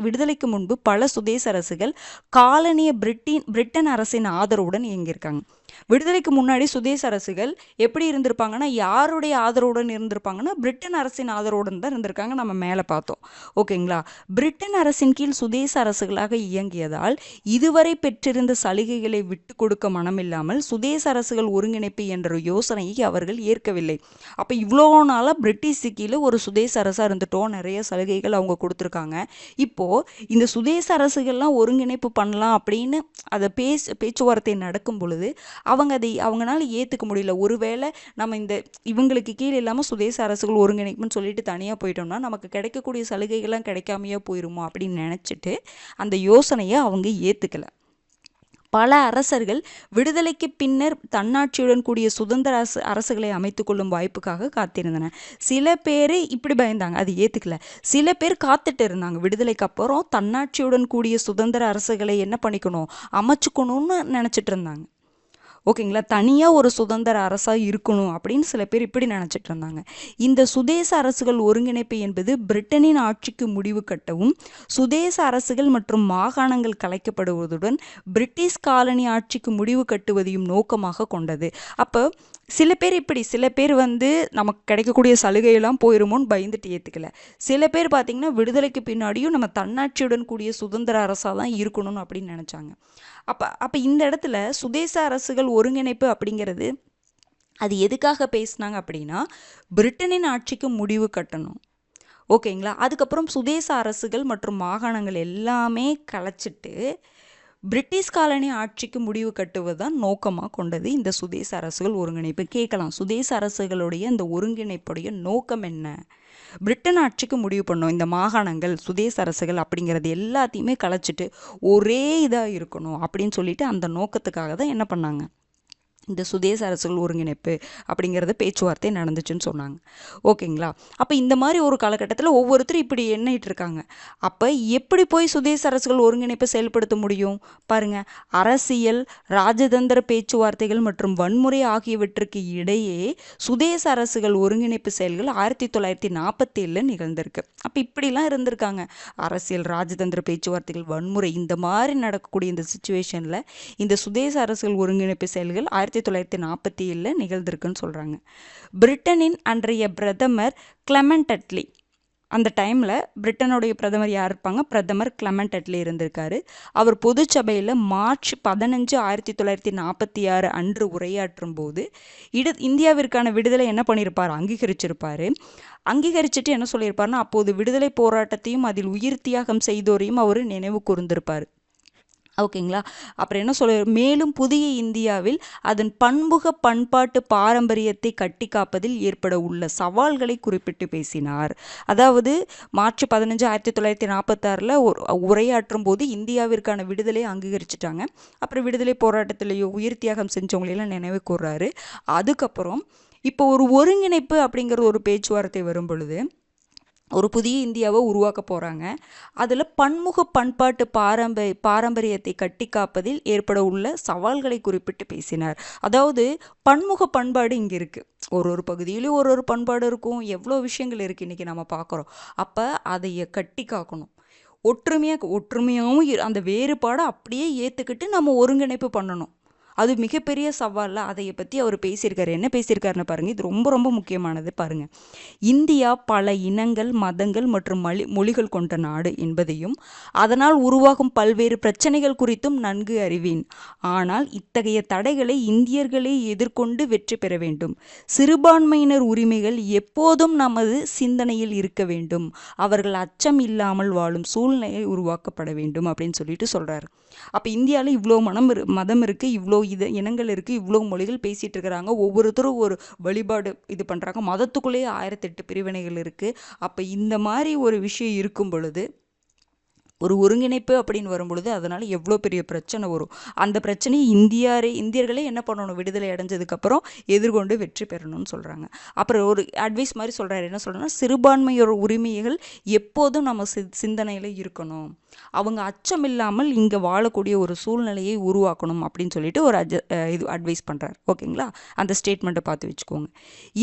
விடுதலைக்கு முன்பு பல சுதேச அரசுகள் காலனிய பிரிட்டன் அரசின் ஆதரவுடன் இயங்கியிருக்காங்க. விடுதலைக்கு முன்னாடி சுதேச அரசுகள் எப்படி இருந்திருப்பாங்கன்னா, யாருடைய ஆதரவுடன் இருந்திருப்பாங்கன்னா, பிரிட்டன் அரசின் ஆதரவுடன் தான் இருந்திருக்காங்க. நம்ம மேலே பார்த்தோம். ஓகேங்களா. பிரிட்டன் அரசின் கீழ் சுதேச அரசுகளாக இயங்கியதால் இதுவரை பெற்றிருந்த சலுகைகளை விட்டு கொடுக்க மனமில்லாமல் சுதேச அரசுகள் ஒருங்கிணைப்பு என்ற யோசனையை அவர்கள் ஏற்கவில்லை. அப்போ இவ்வளோ நாளாக பிரிட்டிஷ் கீழே ஒரு சுதேச அரசாக இருந்துட்டோம், நிறைய சலுகைகள் அவங்க கொடுத்துருக்காங்க. இப்போது இந்த சுதேச அரசுகள்லாம் ஒருங்கிணைப்பு பண்ணலாம் அப்படின்னு அதை பேச்சுவார்த்தை நடக்கும் பொழுது அவங்களால ஏற்றுக்க முடியல. ஒருவேளை நம்ம இவங்களுக்கு கீழே இல்லாமல் சுதேச அரசுகள் ஒருங்கிணைப்புன்னு சொல்லிட்டு தனியாக போயிட்டோம்னா நமக்கு கிடைக்கக்கூடிய சலுகைகள்லாம் கிடைக்காமையே போயிருமோ அப்படின்னு நினச்சிட்டு அந்த யோசனையை அவங்க ஏற்றுக்கலை. பல அரசர்கள் விடுதலைக்கு பின்னர் தன்னாட்சியுடன் கூடிய சுதந்திர அரசுகளை அமைத்துக் கொள்ளும் வாய்ப்புக்காக காத்திருந்தன. சில பேர் இப்படி பயந்தாங்க, அது ஏற்றுக்கல. சில பேர் காத்துட்டு இருந்தாங்க, விடுதலைக்கு அப்புறம் தன்னாட்சியுடன் கூடிய சுதந்திர அரசுகளை என்ன பண்ணிக்கணும், அமைச்சுக்கணும்னு நினச்சிட்டு இருந்தாங்க. ஓகேங்களா. தனியாக ஒரு சுதந்திர அரசாக இருக்கணும் அப்படின்னு சில பேர் இப்படி நினச்சிட்டு இருந்தாங்க. இந்த சுதேச அரசுகள் ஒருங்கிணைப்பு என்பது பிரிட்டனின் ஆட்சிக்கு முடிவு கட்டவும் சுதேச அரசுகள் மற்றும் மாகாணங்கள் கலைக்கப்படுவதுடன் பிரிட்டிஷ் காலனி ஆட்சிக்கு முடிவு கட்டுவதையும் நோக்கமாக கொண்டது. அப்போ சில பேர் நமக்கு கிடைக்கக்கூடிய சலுகையெல்லாம் போயிருமோன்னு பயந்துட்டு ஏற்றுக்கல. சில பேர் பார்த்திங்கன்னா விடுதலைக்கு பின்னாடியும் நம்ம தன்னாட்சியுடன் கூடிய சுதந்திர அரசாக தான் இருக்கணும்னு அப்படின்னு நினச்சாங்க. அப்போ இந்த இடத்துல சுதேச அரசுகள் ஒருங்கிணைப்பு அப்படிங்கிறது அது எதுக்காக பேசினாங்க அப்படின்னா, பிரிட்டனின் ஆட்சிக்கு முடிவு கட்டணும். ஓகேங்களா. அதுக்கப்புறம் சுதேச அரசுகள் மற்றும் மாகாணங்கள் எல்லாமே கலைச்சிட்டு பிரிட்டிஷ் காலனி ஆட்சிக்கு முடிவு கட்டுவதுதான் நோக்கமாக கொண்டது இந்த சுதேச அரசுகள் ஒருங்கிணைப்பு. கேட்கலாம், சுதேச அரசுகளுடைய இந்த ஒருங்கிணைப்புடைய நோக்கம் என்ன? பிரிட்டன் ஆட்சிக்கு முடிவு பண்ணோம், இந்த மாகாணங்கள் சுதேச அரசுகள் அப்படிங்கிறது எல்லாத்தையுமே கலைச்சிட்டு ஒரே இதாக இருக்கணும் அப்படின்னு சொல்லிட்டு அந்த நோக்கத்துக்காக தான் என்ன பண்ணாங்க, இந்த சுதேச அரசுகள் ஒருங்கிணைப்பு அப்படிங்கிறது பேச்சுவார்த்தை நடந்துச்சுன்னு சொன்னாங்க. ஓகேங்களா? அப்போ இந்த மாதிரி ஒரு காலகட்டத்தில் ஒவ்வொருத்தரும் இப்படி எண்ணிட்டு இருக்காங்க. அப்போ எப்படி போய் சுதேச அரசுகள் ஒருங்கிணைப்பை செயல்படுத்த முடியும் பாருங்க. அரசியல், ராஜதந்திர பேச்சுவார்த்தைகள் மற்றும் வன்முறை ஆகியவற்றுக்கு இடையே சுதேச அரசுகள் ஒருங்கிணைப்பு செயல்கள் 1947 நிகழ்ந்திருக்கு. அப்போ இப்படிலாம் இருந்திருக்காங்க. அரசியல், ராஜதந்திர பேச்சுவார்த்தைகள், வன்முறை, இந்த மாதிரி நடக்கக்கூடிய இந்த சுச்சுவேஷனில் இந்த சுதேச அரசுகள் ஒருங்கிணைப்பு செயல்கள் 1947 நிகழ்ந்திருக்குன்னு சொல்கிறாங்க. பிரிட்டனின் அன்றைய பிரதமர் கிளமெண்ட் அட்லி, அந்த டைமில் பிரிட்டனுடைய பிரதமர் யார் இருப்பாங்க? பிரதமர் கிளமெண்ட் அட்லி இருந்திருக்காரு. அவர் பொதுச்சபையில் மார்ச் 15, 1946 அன்று உரையாற்றும் போது இந்தியாவிற்கான விடுதலை என்ன பண்ணியிருப்பார்? அங்கீகரிச்சிருப்பார். அங்கீகரிச்சுட்டு என்ன சொல்லியிருப்பார்னா, அப்போது விடுதலை போராட்டத்தையும் அதில் உயிர் தியாகம் செய்தோரையும் அவர் நினைவு கூர்ந்திருப்பார். ஓகேங்களா? அப்புறம் என்ன சொல்ல, மேலும் புதிய இந்தியாவில் அதன் பன்முக பண்பாட்டு பாரம்பரியத்தை கட்டி காப்பதில் ஏற்பட உள்ள சவால்களை குறிப்பிட்டு பேசினார். அதாவது மார்ச் 15, 1946 உரையாற்றும் போது இந்தியாவிற்கான விடுதலையை அங்கீகரிச்சிட்டாங்க. அப்புறம் விடுதலை போராட்டத்திலேயோ உயிர் தியாகம் செஞ்சவங்களையெல்லாம் நினைவு கூர்றாரு. அதுக்கப்புறம் இப்போ ஒரு ஒருங்கிணைப்பு அப்படிங்கிற ஒரு பேச்சுவார்த்தை வரும் பொழுது ஒரு புதிய இந்தியாவை உருவாக்க போகிறாங்க. அதில் பன்முக பண்பாட்டு பாரம்பரியத்தை கட்டி காப்பதில் ஏற்பட உள்ள சவால்களை குறிப்பிட்டு பேசினார். அதாவது பன்முக பண்பாடு இங்கே இருக்குது. ஒரு பகுதியிலையும் ஒரு பண்பாடு இருக்கும். எவ்வளோ விஷயங்கள் இருக்குது இன்றைக்கி நம்ம பார்க்குறோம். அப்போ அதை கட்டி காக்கணும். ஒற்றுமையாகவும் அந்த வேறுபாடை அப்படியே ஏற்றுக்கிட்டு நம்ம ஒருங்கிணைப்பு பண்ணணும். அது மிகப்பெரிய சவாலில் அதை பற்றி அவர் பேசியிருக்காரு. என்ன பேசியிருக்காருன்னு பாருங்கள். இது ரொம்ப ரொம்ப முக்கியமானது பாருங்கள். இந்தியா பல இனங்கள், மதங்கள் மற்றும் மொழிகள் கொண்ட நாடு என்பதையும் அதனால் உருவாகும் பல்வேறு பிரச்சனைகள் குறித்தும் நன்கு அறிவேன். ஆனால் இத்தகைய தடைகளை இந்தியர்களே எதிர்கொண்டு வெற்றி பெற வேண்டும். சிறுபான்மையினர் உரிமைகள் எப்போதும் நமது சிந்தனையில் இருக்க வேண்டும். அவர்கள் அச்சம் இல்லாமல் வாழும் சூழ்நிலை உருவாக்கப்பட வேண்டும் அப்படின்னு சொல்லிட்டு சொல்கிறாரு. அப்போ இந்தியாவில் இவ்வளோ மதம் இருக்குது, இவ்வளோ இனங்கள் இருக்குது, இவ்வளோ மொழிகள் பேசிகிட்டு இருக்கிறாங்க. ஒவ்வொருத்தரும் ஒரு வழிபாடு இது பண்ணுறாங்க. மதத்துக்குள்ளேயே 1008 பிரிவினைகள் இருக்குது. அப்போ இந்த மாதிரி ஒரு விஷயம் இருக்கும் பொழுது, ஒரு ஒருங்கிணைப்பு அப்படின்னு வரும்பொழுது அதனால் எவ்வளோ பெரிய பிரச்சனை வரும். அந்த பிரச்சனையை இந்தியர்களே என்ன பண்ணணும்? விடுதலை அடைஞ்சதுக்கப்புறம் எதிர்கொண்டு வெற்றி பெறணும்னு சொல்கிறாங்க. அப்புறம் ஒரு அட்வைஸ் மாதிரி சொல்கிறாரு. என்ன சொல்கிறேன்னா, சிறுபான்மையோட உரிமைகள் எப்போதும் நம்ம சிந்தனையில் இருக்கணும். அவங்க அச்சம் இல்லாமல் இங்கே வாழக்கூடிய ஒரு சூழ்நிலையை உருவாக்கணும் அப்படின்னு சொல்லிட்டு ஒரு இது அட்வைஸ் பண்ணுறாரு. ஓகேங்களா? அந்த ஸ்டேட்மெண்ட்டை பார்த்து வச்சுக்கோங்க.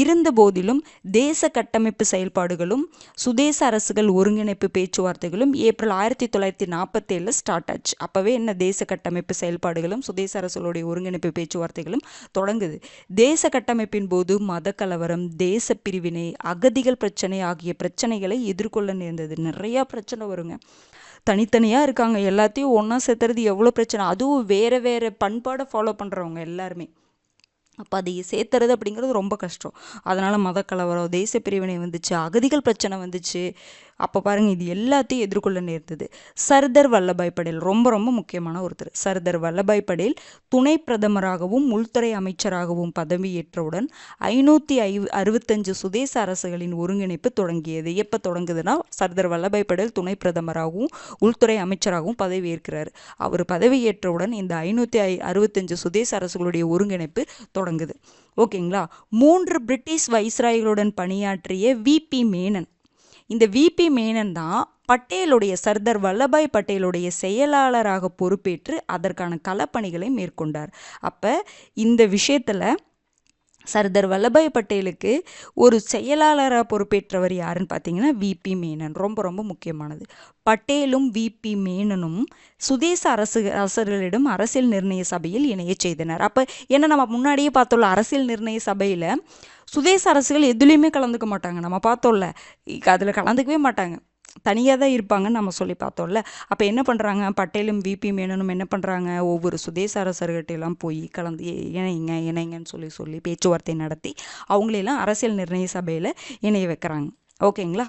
இருந்த போதிலும் தேச கட்டமைப்பு செயல்பாடுகளும் சுதேச அரசுகள் ஒருங்கிணைப்பு பேச்சுவார்த்தைகளும் ஏப்ரல் 1947 ஸ்டார்ட் ஆச்சு. அப்போவே என்ன, தேச கட்டமைப்பு செயல்பாடுகளும் சுதேச அரசுகளுடைய ஒருங்கிணைப்பு பேச்சுவார்த்தைகளும் தொடங்குது. தேச கட்டமைப்பின் போது மத கலவரம், தேச பிரிவினை, அகதிகள் பிரச்சனை ஆகிய பிரச்சனைகளை எதிர்கொள்ள நேர்ந்தது. நிறையா பிரச்சனை வருங்க. தனித்தனியாக இருக்காங்க, எல்லாத்தையும் ஒன்றா சேர்த்துறது எவ்வளோ பிரச்சனை. அதுவும் வேறு வேறு பண்பாடை ஃபாலோ பண்ணுறவங்க எல்லாருமே. அப்போ அதை சேர்த்துறது அப்படிங்கிறது ரொம்ப கஷ்டம். அதனால் மத கலவரம், தேச பிரிவினை வந்துச்சு, அகதிகள் பிரச்சனை வந்துச்சு. அப்போ பாருங்கள், இது எல்லாத்தையும் எதிர்கொள்ள நேர்ந்தது. சர்தார் வல்லபாய் படேல் ரொம்ப ரொம்ப முக்கியமான ஒருத்தர். சர்தார் வல்லபாய் படேல் துணை பிரதமராகவும் உள்துறை அமைச்சராகவும் பதவியேற்றவுடன் 565 சுதேச அரசுகளின் ஒருங்கிணைப்பு தொடங்கியது. எப்போ தொடங்குதுன்னா, சர்தார் வல்லபாய் படேல் துணை பிரதமராகவும் உள்துறை அமைச்சராகவும் பதவியேற்கிறார். அவர் பதவியேற்றவுடன் இந்த 565 சுதேச அரசுகளுடைய ஒருங்கிணைப்பு தொடங்குது. ஓகேங்களா? 3 பிரிட்டிஷ் வைஸ்ராய்களுடன் பணியாற்றிய விபி மேனன், இந்த விபி மேனன் தான் பட்டேலுடைய, சர்தார் வல்லபாய் பட்டேலுடைய செயலாளராக பொறுப்பேற்று அதற்கான களப்பணிகளை மேற்கொண்டார். அப்போ இந்த விஷயத்தில் சர்தார் வல்லபாய் பட்டேலுக்கு ஒரு செயலாளராக பொறுப்பேற்றவர் யாருன்னு பார்த்தீங்கன்னா விபி மேனன். ரொம்ப ரொம்ப முக்கியமானது. பட்டேலும் விபி மேனனும் சுதேச அரசர்களிடம் அரசியல் நிர்ணய சபையில் இணைய செய்தனர். அப்போ என்ன, நம்ம முன்னாடியே பார்த்தோம்ல, அரசியல் நிர்ணய சபையில் சுதேச அரசுகள் எதுலேயுமே கலந்துக்க மாட்டாங்க. நம்ம பார்த்தோம்ல, அதில் கலந்துக்கவே மாட்டாங்க, தனியாக தான் இருப்பாங்கன்னு நம்ம சொல்லி பார்த்தோம்ல. அப்போ என்ன பண்ணுறாங்க, பட்டேலும் விபி மேனனும் என்ன பண்ணுறாங்க, ஒவ்வொரு சுதேச அரசர்கிட்டையெல்லாம் போய் கலந்து இணைங்கன்னு சொல்லி பேச்சுவார்த்தை நடத்தி அவங்களெல்லாம் அரசியல் நிர்ணய சபையில் இணைய வைக்கிறாங்க. ஓகேங்களா?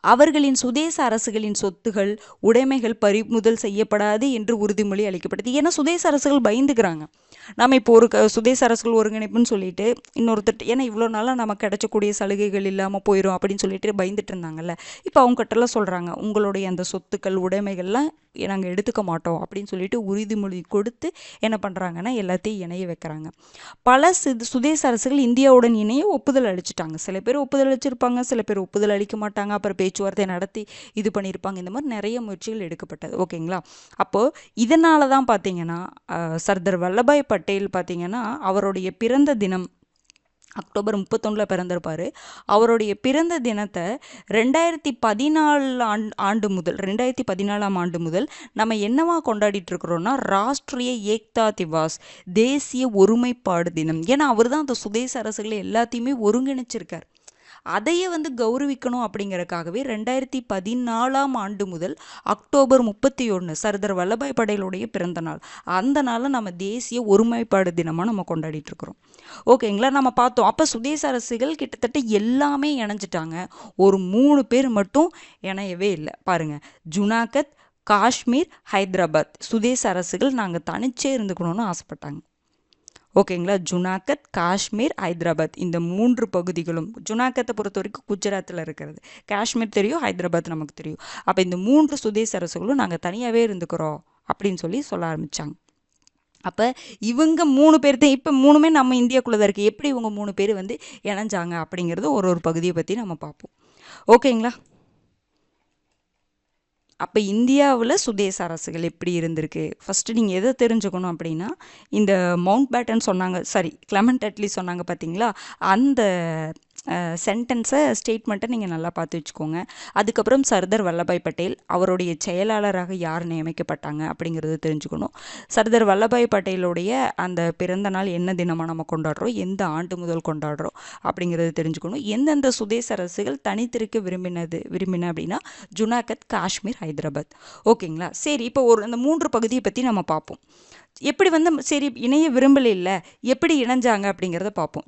அவர்களின் சுதேச அரசுகளின் சொத்துகள் உடைமைகள் பறிமுதல் செய்யப்படாது என்று உறுதிமொழி அளிக்கப்பட்டது. ஏன்னா சுதேச அரசுகள் பயந்துக்கிறாங்க. நம்ம இப்போ ஒரு சுதேச அரசுகள் ஒருங்கிணைப்புன்னு சொல்லிட்டு இன்னொருத்தர், ஏன்னா இவ்வளோ நாளாக நமக்கு கிடைச்சக்கூடிய சலுகைகள் இல்லாமல் போயிடும் அப்படின்னு சொல்லிட்டு பயந்துட்டு இருந்தாங்கல்ல. இப்போ அவங்க கிட்டலாம் சொல்கிறாங்க, உங்களுடைய அந்த சொத்துக்கள் உடைமைகள்லாம் நாங்கள் எடுத்துக்க மாட்டோம் அப்படின்னு சொல்லிட்டு உறுதிமொழி கொடுத்து என்ன பண்ணுறாங்கன்னா எல்லாத்தையும் இணைய வைக்கிறாங்க. பல சுதேச அரசுகள் இந்தியாவுடன் இணைய ஒப்புதல் அளிச்சுட்டாங்க. சில பேர் ஒப்புதல் அளிச்சிருப்பாங்க, சில பேர் ஒப்புதல் அளிக்க மாட்டாங்க, அப்புறம் பேச்சுவார்த்தை நடத்தி இது பண்ணியிருப்பாங்க. இந்த மாதிரி நிறைய முயற்சிகள் எடுக்கப்பட்டது. ஓகேங்களா? அப்போது இதனால தான் பார்த்தீங்கன்னா சர்தார் வல்லபாய் பட்டேல் பார்த்தீங்கன்னா அவருடைய பிறந்த தினம் அக்டோபர் 31 பிறந்திருப்பார். அவருடைய பிறந்த தினத்தை 2014 ஆண்டு முதல் நம்ம என்னவா கொண்டாடிட்டு இருக்கிறோம்னா ராஷ்ட்ரிய ஏக்தா திவாஸ், தேசிய ஒருமைப்பாடு தினம். ஏன்னா அவர் தான் அந்த சுதேச அரசுகளை எல்லாத்தையுமே ஒருங்கிணைச்சிருக்கார். அதையே கௌரவிக்கணும் அப்படிங்கிறதுக்காகவே 2014 ஆண்டு முதல் அக்டோபர் 31 சர்தார் வல்லபாய் பட்டேலுடைய பிறந்த நாள், அந்த நாளை நம்ம தேசிய ஒருமைப்பாடு தினமாக நம்ம கொண்டாடிட்டு இருக்கிறோம். ஓகேங்களா? நம்ம பார்த்தோம். அப்போ சுதேச அரசுகள் கிட்டத்தட்ட எல்லாமே இணைஞ்சிட்டாங்க. ஒரு 3 பேர் மட்டும் இணையவே இல்லை. பாருங்க, ஜுனாகத், காஷ்மீர், ஹைதராபாத் சுதேச அரசுகள் நாங்கள் தனிச்சே இருந்துக்கணும்னு ஆசைப்பட்டாங்க. ஓகேங்களா? ஜுனாகத், காஷ்மீர், ஹைதராபாத் இந்த 3 பகுதிகளும், ஜுனாகத்தை பொறுத்த வரைக்கும் குஜராத்தில் இருக்கிறது, காஷ்மீர் தெரியும், ஹைதராபாத் நமக்கு தெரியும். அப்போ இந்த 3 சுதேச அரசுகளும் நாங்கள் தனியாகவே இருந்துக்கிறோம் அப்படின்னு சொல்ல ஆரம்பித்தாங்க. அப்போ இவங்க 3 பேர் தான், இப்போ 3மே நம்ம இந்தியாக்குள்ளே தான் இருக்குது. எப்படி இவங்க 3 பேர் இணைஞ்சாங்க அப்படிங்கிறது ஒரு பகுதியை பற்றி நம்ம பார்ப்போம். ஓகேங்களா? அப்போ இந்தியாவில் சுதேச அரசுகள் எப்படி இருந்திருக்கு, ஃபஸ்ட்டு நீங்கள் எதை தெரிஞ்சுக்கணும் அப்படின்னா, இந்த மவுண்ட் பேட்டன் சொன்னாங்க, கிளெமெண்ட் அட்லி சொன்னாங்க பார்த்தீங்களா, அந்த சென்டென்ஸை ஸ்டேட்மெண்ட்டை நீங்கள் நல்லா பார்த்து வச்சுக்கோங்க. அதுக்கப்புறம் சர்தார் வல்லபாய் பட்டேல் அவருடைய செயலாளராக யார் நியமிக்கப்பட்டாங்க அப்படிங்கிறது தெரிஞ்சுக்கணும். சர்தார் வல்லபாய் பட்டேலுடைய அந்த பிறந்த நாள் என்ன தினமாக நம்ம கொண்டாடுறோம், எந்த ஆண்டு முதல் கொண்டாடுறோம் அப்படிங்கிறது தெரிஞ்சுக்கணும். எந்தெந்த சுதேச அரசுகள் தனித்திருக்க விரும்பின அப்படின்னா ஜுனாகத், காஷ்மீர், ஹைதராபாத். ஓகேங்களா? சரி, இப்போ அந்த 3 பகுதியை பற்றி நம்ம பார்ப்போம். எப்படி இணைய விரும்பல இல்லை, எப்படி இணைஞ்சாங்க அப்படிங்கிறத பார்ப்போம்.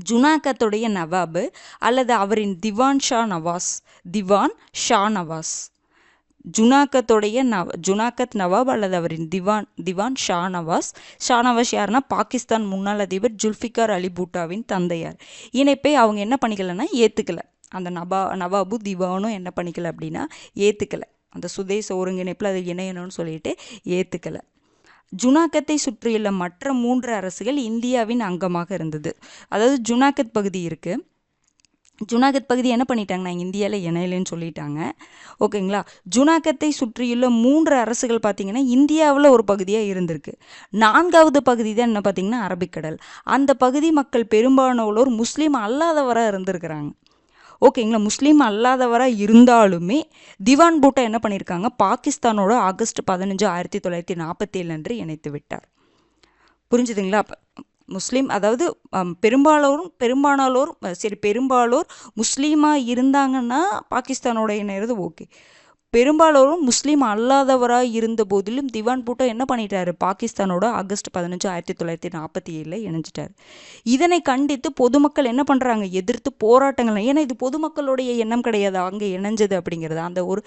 ஜுனாகத்துடைய நவாபு அல்லது அவரின் திவான் ஷா நவாஸ், ஜுனாகத் நவாப் அல்லது அவரின் திவான் ஷா நவாஸ் யாருன்னா பாகிஸ்தான் முன்னாள் அதிபர் ஜுல்ஃபிகார் அலி பூட்டாவின் தந்தையார். இணைப்பை அவங்க என்ன பண்ணிக்கலன்னா ஏற்றுக்கலை. அந்த நவாபு திவானும் என்ன பண்ணிக்கல அப்படின்னா ஏற்றுக்கலை. அந்த சுதேச ஒருங்கிணைப்பில் அதை இணையணும்னு சொல்லிட்டு ஏற்றுக்கலை. ஜுனாகத்தை சுற்றியுள்ள மற்ற 3 அரசுகள் இந்தியாவின் அங்கமாக இருந்தது. அதாவது ஜுனாகத் பகுதி இருக்குது, ஜுனாகத் பகுதி என்ன பண்ணிட்டாங்க, நான் இந்தியாவில் இணையலைன்னு சொல்லிட்டாங்க. ஓகேங்களா? ஜுனாகத்தை சுற்றியுள்ள 3 அரசுகள் பார்த்திங்கன்னா இந்தியாவில் ஒரு பகுதியாக இருந்திருக்கு. 4வது பகுதி தான் என்ன பார்த்திங்கன்னா அரபிக்கடல். அந்த பகுதி மக்கள் பெரும்பாலானோர் முஸ்லீம் அல்லாதவராக இருந்திருக்கிறாங்க. ஓகேங்களா? முஸ்லீம் அல்லாதவராக இருந்தாலுமே திவான் பூட்டா என்ன பண்ணியிருக்காங்க, பாகிஸ்தானோட ஆகஸ்ட் 15, 1947 அன்று இணைத்து விட்டார். புரிஞ்சுதுங்களா? முஸ்லீம், அதாவது பெரும்பாலோர் முஸ்லீமாக இருந்தாங்கன்னா பாகிஸ்தானோட இணையிறது ஓகே. பெரும்பாலோரும் முஸ்லீம் அல்லாதவராக இருந்த போதிலும் திவான் பூட்டோ என்ன பண்ணிட்டாரு, பாகிஸ்தானோட ஆகஸ்ட் 15, 1947 இணைஞ்சிட்டார். இதனை கண்டித்து பொதுமக்கள் என்ன பண்ணுறாங்க, எதிர்த்து போராட்டங்கள். ஏன்னா இது பொதுமக்களுடைய எண்ணம் கிடையாது அங்கே இணைஞ்சது அப்படிங்கிறது, அந்த ஒரு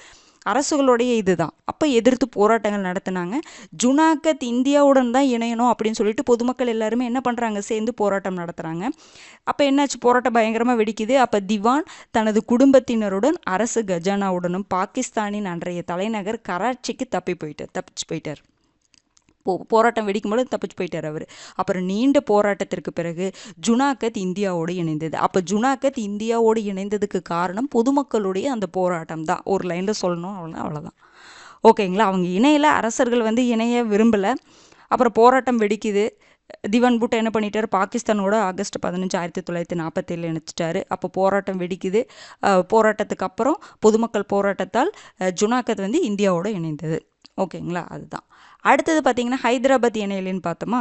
அரசுகளுடைய இதுதான். அப்போ எதிர்த்து போராட்டங்கள் நடத்தினாங்க. ஜுனாகத் இந்தியாவுடன் தான் இணையணும் அப்படின்னு சொல்லிட்டு பொதுமக்கள் எல்லாருமே என்ன பண்ணுறாங்க, சேர்ந்து போராட்டம் நடத்துகிறாங்க. அப்போ என்னாச்சு, போராட்டம் பயங்கரமாக வெடிக்குது. அப்போ திவான் தனது குடும்பத்தினருடன் அரசு கஜானாவுடனும் பாகிஸ்தானின் அன்றைய தலைநகர் கராச்சிக்கு தப்பிச்சு போயிட்டார். போராட்டம் வெடிக்கும்போது தப்பிச்சு போயிட்டார் அவர். அப்புறம் நீண்ட போராட்டத்திற்கு பிறகு ஜுனாகத் இந்தியாவோடு இணைந்தது. அப்போ ஜுனாகத் இந்தியாவோடு இணைந்ததுக்கு காரணம் பொதுமக்களுடைய அந்த போராட்டம் தான். ஒரு லைனில் சொல்லணும், அவ்வளோதான். ஓகேங்களா? அவங்க இணையில, அரசர்கள் இணைய விரும்பலை. அப்புறம் போராட்டம் வெடிக்குது. திவான் பூட்டோ என்ன பண்ணிட்டார், பாகிஸ்தானோட ஆகஸ்ட் 15, 1947 இணைச்சிட்டாரு. அப்போ போராட்டம் வெடிக்குது. போராட்டத்துக்கு அப்புறம் பொதுமக்கள் போராட்டத்தால் ஜுனாகத் இந்தியாவோட இணைந்தது. ஓகேங்களா? அதுதான். அடுத்தது பார்த்தீங்கன்னா ஹைதராபாத் இணையலின்னு பார்த்தோமா,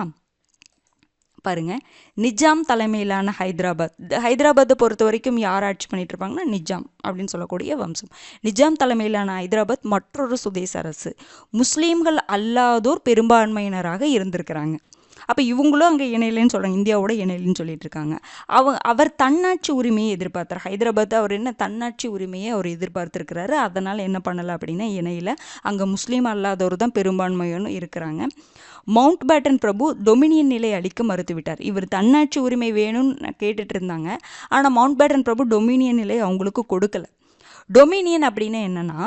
பாருங்க, நிஜாம் தலைமையிலான ஹைதராபாத்தை பொறுத்த வரைக்கும் யார் ஆட்சி பண்ணிட்டு இருப்பாங்கன்னா நிஜாம் அப்படின்னு சொல்லக்கூடிய வம்சம். நிஜாம் தலைமையிலான ஹைதராபாத் மற்றொரு சுதேச அரசு. முஸ்லீம்கள் அல்லாதோர் பெரும்பான்மையினராக இருந்திருக்கிறாங்க. அப்போ இவங்களும் அங்கே இணையலைன்னு சொல்கிறாங்க, இந்தியாவோட இணையலைன்னு சொல்லிட்டு இருக்காங்க. அவர் தன்னாட்சி உரிமையை எதிர்பார்த்தார். ஹைதராபாத் அவர் என்ன தன்னாட்சி உரிமையை அவர் எதிர்பார்த்துருக்கிறாரு. அதனால் என்ன பண்ணலை அப்படின்னா இணையில் அங்கே முஸ்லீம் அல்லாதவர் தான் பெரும்பான்மையான இருக்கிறாங்க. மவுண்ட் பேட்டன் பிரபு டொமினியன் நிலை அளிக்க மறுத்துவிட்டார். இவர் தன்னாட்சி உரிமை வேணும்னு கேட்டுட்டு இருந்தாங்க. ஆனால் மவுண்ட் பேட்டன் பிரபு டொமினியன் நிலை அவங்களுக்கு கொடுக்கல. டொமினியன் அப்படின்னா என்னன்னா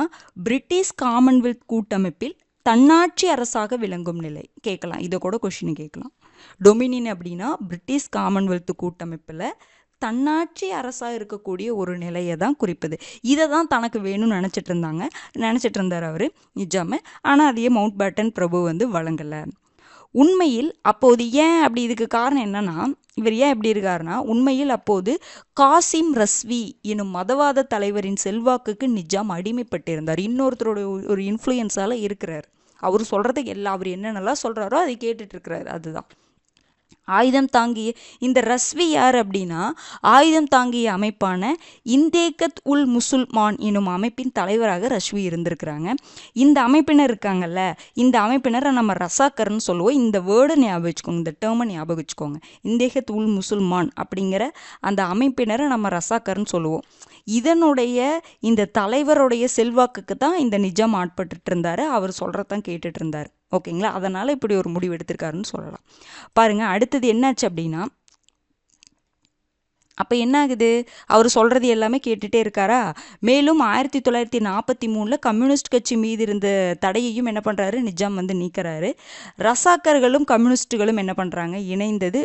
பிரிட்டிஷ் காமன்வெல்த் கூட்டமைப்பில் தன்னாட்சி அரசாக விளங்கும் நிலை. கேட்கலாம், இதை கூட கொஸ்டின் கேட்கலாம். டொமினியன் அப்படின்னா பிரிட்டிஷ் காமன்வெல்த் கூட்டமைப்பில் தன்னாட்சி அரசாக இருக்கக்கூடிய ஒரு நிலையை தான் குறிப்பது. இதை தான் தனக்கு வேணும்னு நினச்சிட்டு இருந்தார் அவர் நிஜாம. ஆனால் அதையே மவுண்ட் பேட்டன் பிரபு வந்து வழங்கலை. உண்மையில் அப்போது ஏன் அப்படி, இதுக்கு காரணம் என்னன்னா இவர் ஏன் எப்படி இருக்காருன்னா, உண்மையில் அப்போது காசிம் ரஸ்வி எனும் மதவாத தலைவரின் செல்வாக்குக்கு நிஜாம் அடிமைப்பட்டிருந்தார். இன்னொருத்தரோட ஒரு இன்ஃப்ளூயன்ஸால் இருக்கிறார். அவர் சொல்கிறதுக்கு அவர் என்னென்னலாம் சொல்கிறாரோ அதை கேட்டுட்டு இருக்கிறாரு. அதுதான் ஆயுதம் தாங்கிய இந்த ரஸ்வி யார் அப்படின்னா, ஆயுதம் தாங்கிய அமைப்பான இந்தேகத் உல் முசுல்மான் எனும் அமைப்பின் தலைவராக ரஸ்வி இருந்திருக்கிறாங்க. இந்த அமைப்பினர் இருக்காங்கல்ல, இந்த அமைப்பினரை நம்ம ரசாக்கர்னு சொல்லுவோம். இந்த வேர்டை ஞாபகம் வச்சுக்கோங்க, இந்த டேர்மை ஞாபகம் வச்சுக்கோங்க. இந்தேகத் உல் முசுல்மான் அப்படிங்கிற அந்த அமைப்பினரை நம்ம ரசாக்கர்னு சொல்லுவோம். இதனுடைய இந்த தலைவருடைய செல்வாக்குக்கு தான் இந்த நிஜாம் ஆட்பட்டு இருந்தார். அவர் சொல்கிறதான் கேட்டுட்டு இருந்தார். ஓகேங்களா, அதனால் இப்படி ஒரு முடிவு எடுத்திருக்காருன்னு சொல்லலாம். பாருங்கள், அடுத்தது என்னாச்சு அப்படின்னா, அப்போ என்ன ஆகுது, அவர் சொல்கிறது எல்லாமே கேட்டுகிட்டே இருக்காரா. மேலும் 1943 கம்யூனிஸ்ட் கட்சி மீது இருந்த தடையையும் என்ன பண்ணுறாரு, நிஜாம் வந்து நீக்கிறாரு. ரசாக்கர்களும் கம்யூனிஸ்ட்டுகளும் என்ன பண்ணுறாங்க, இணைந்தது.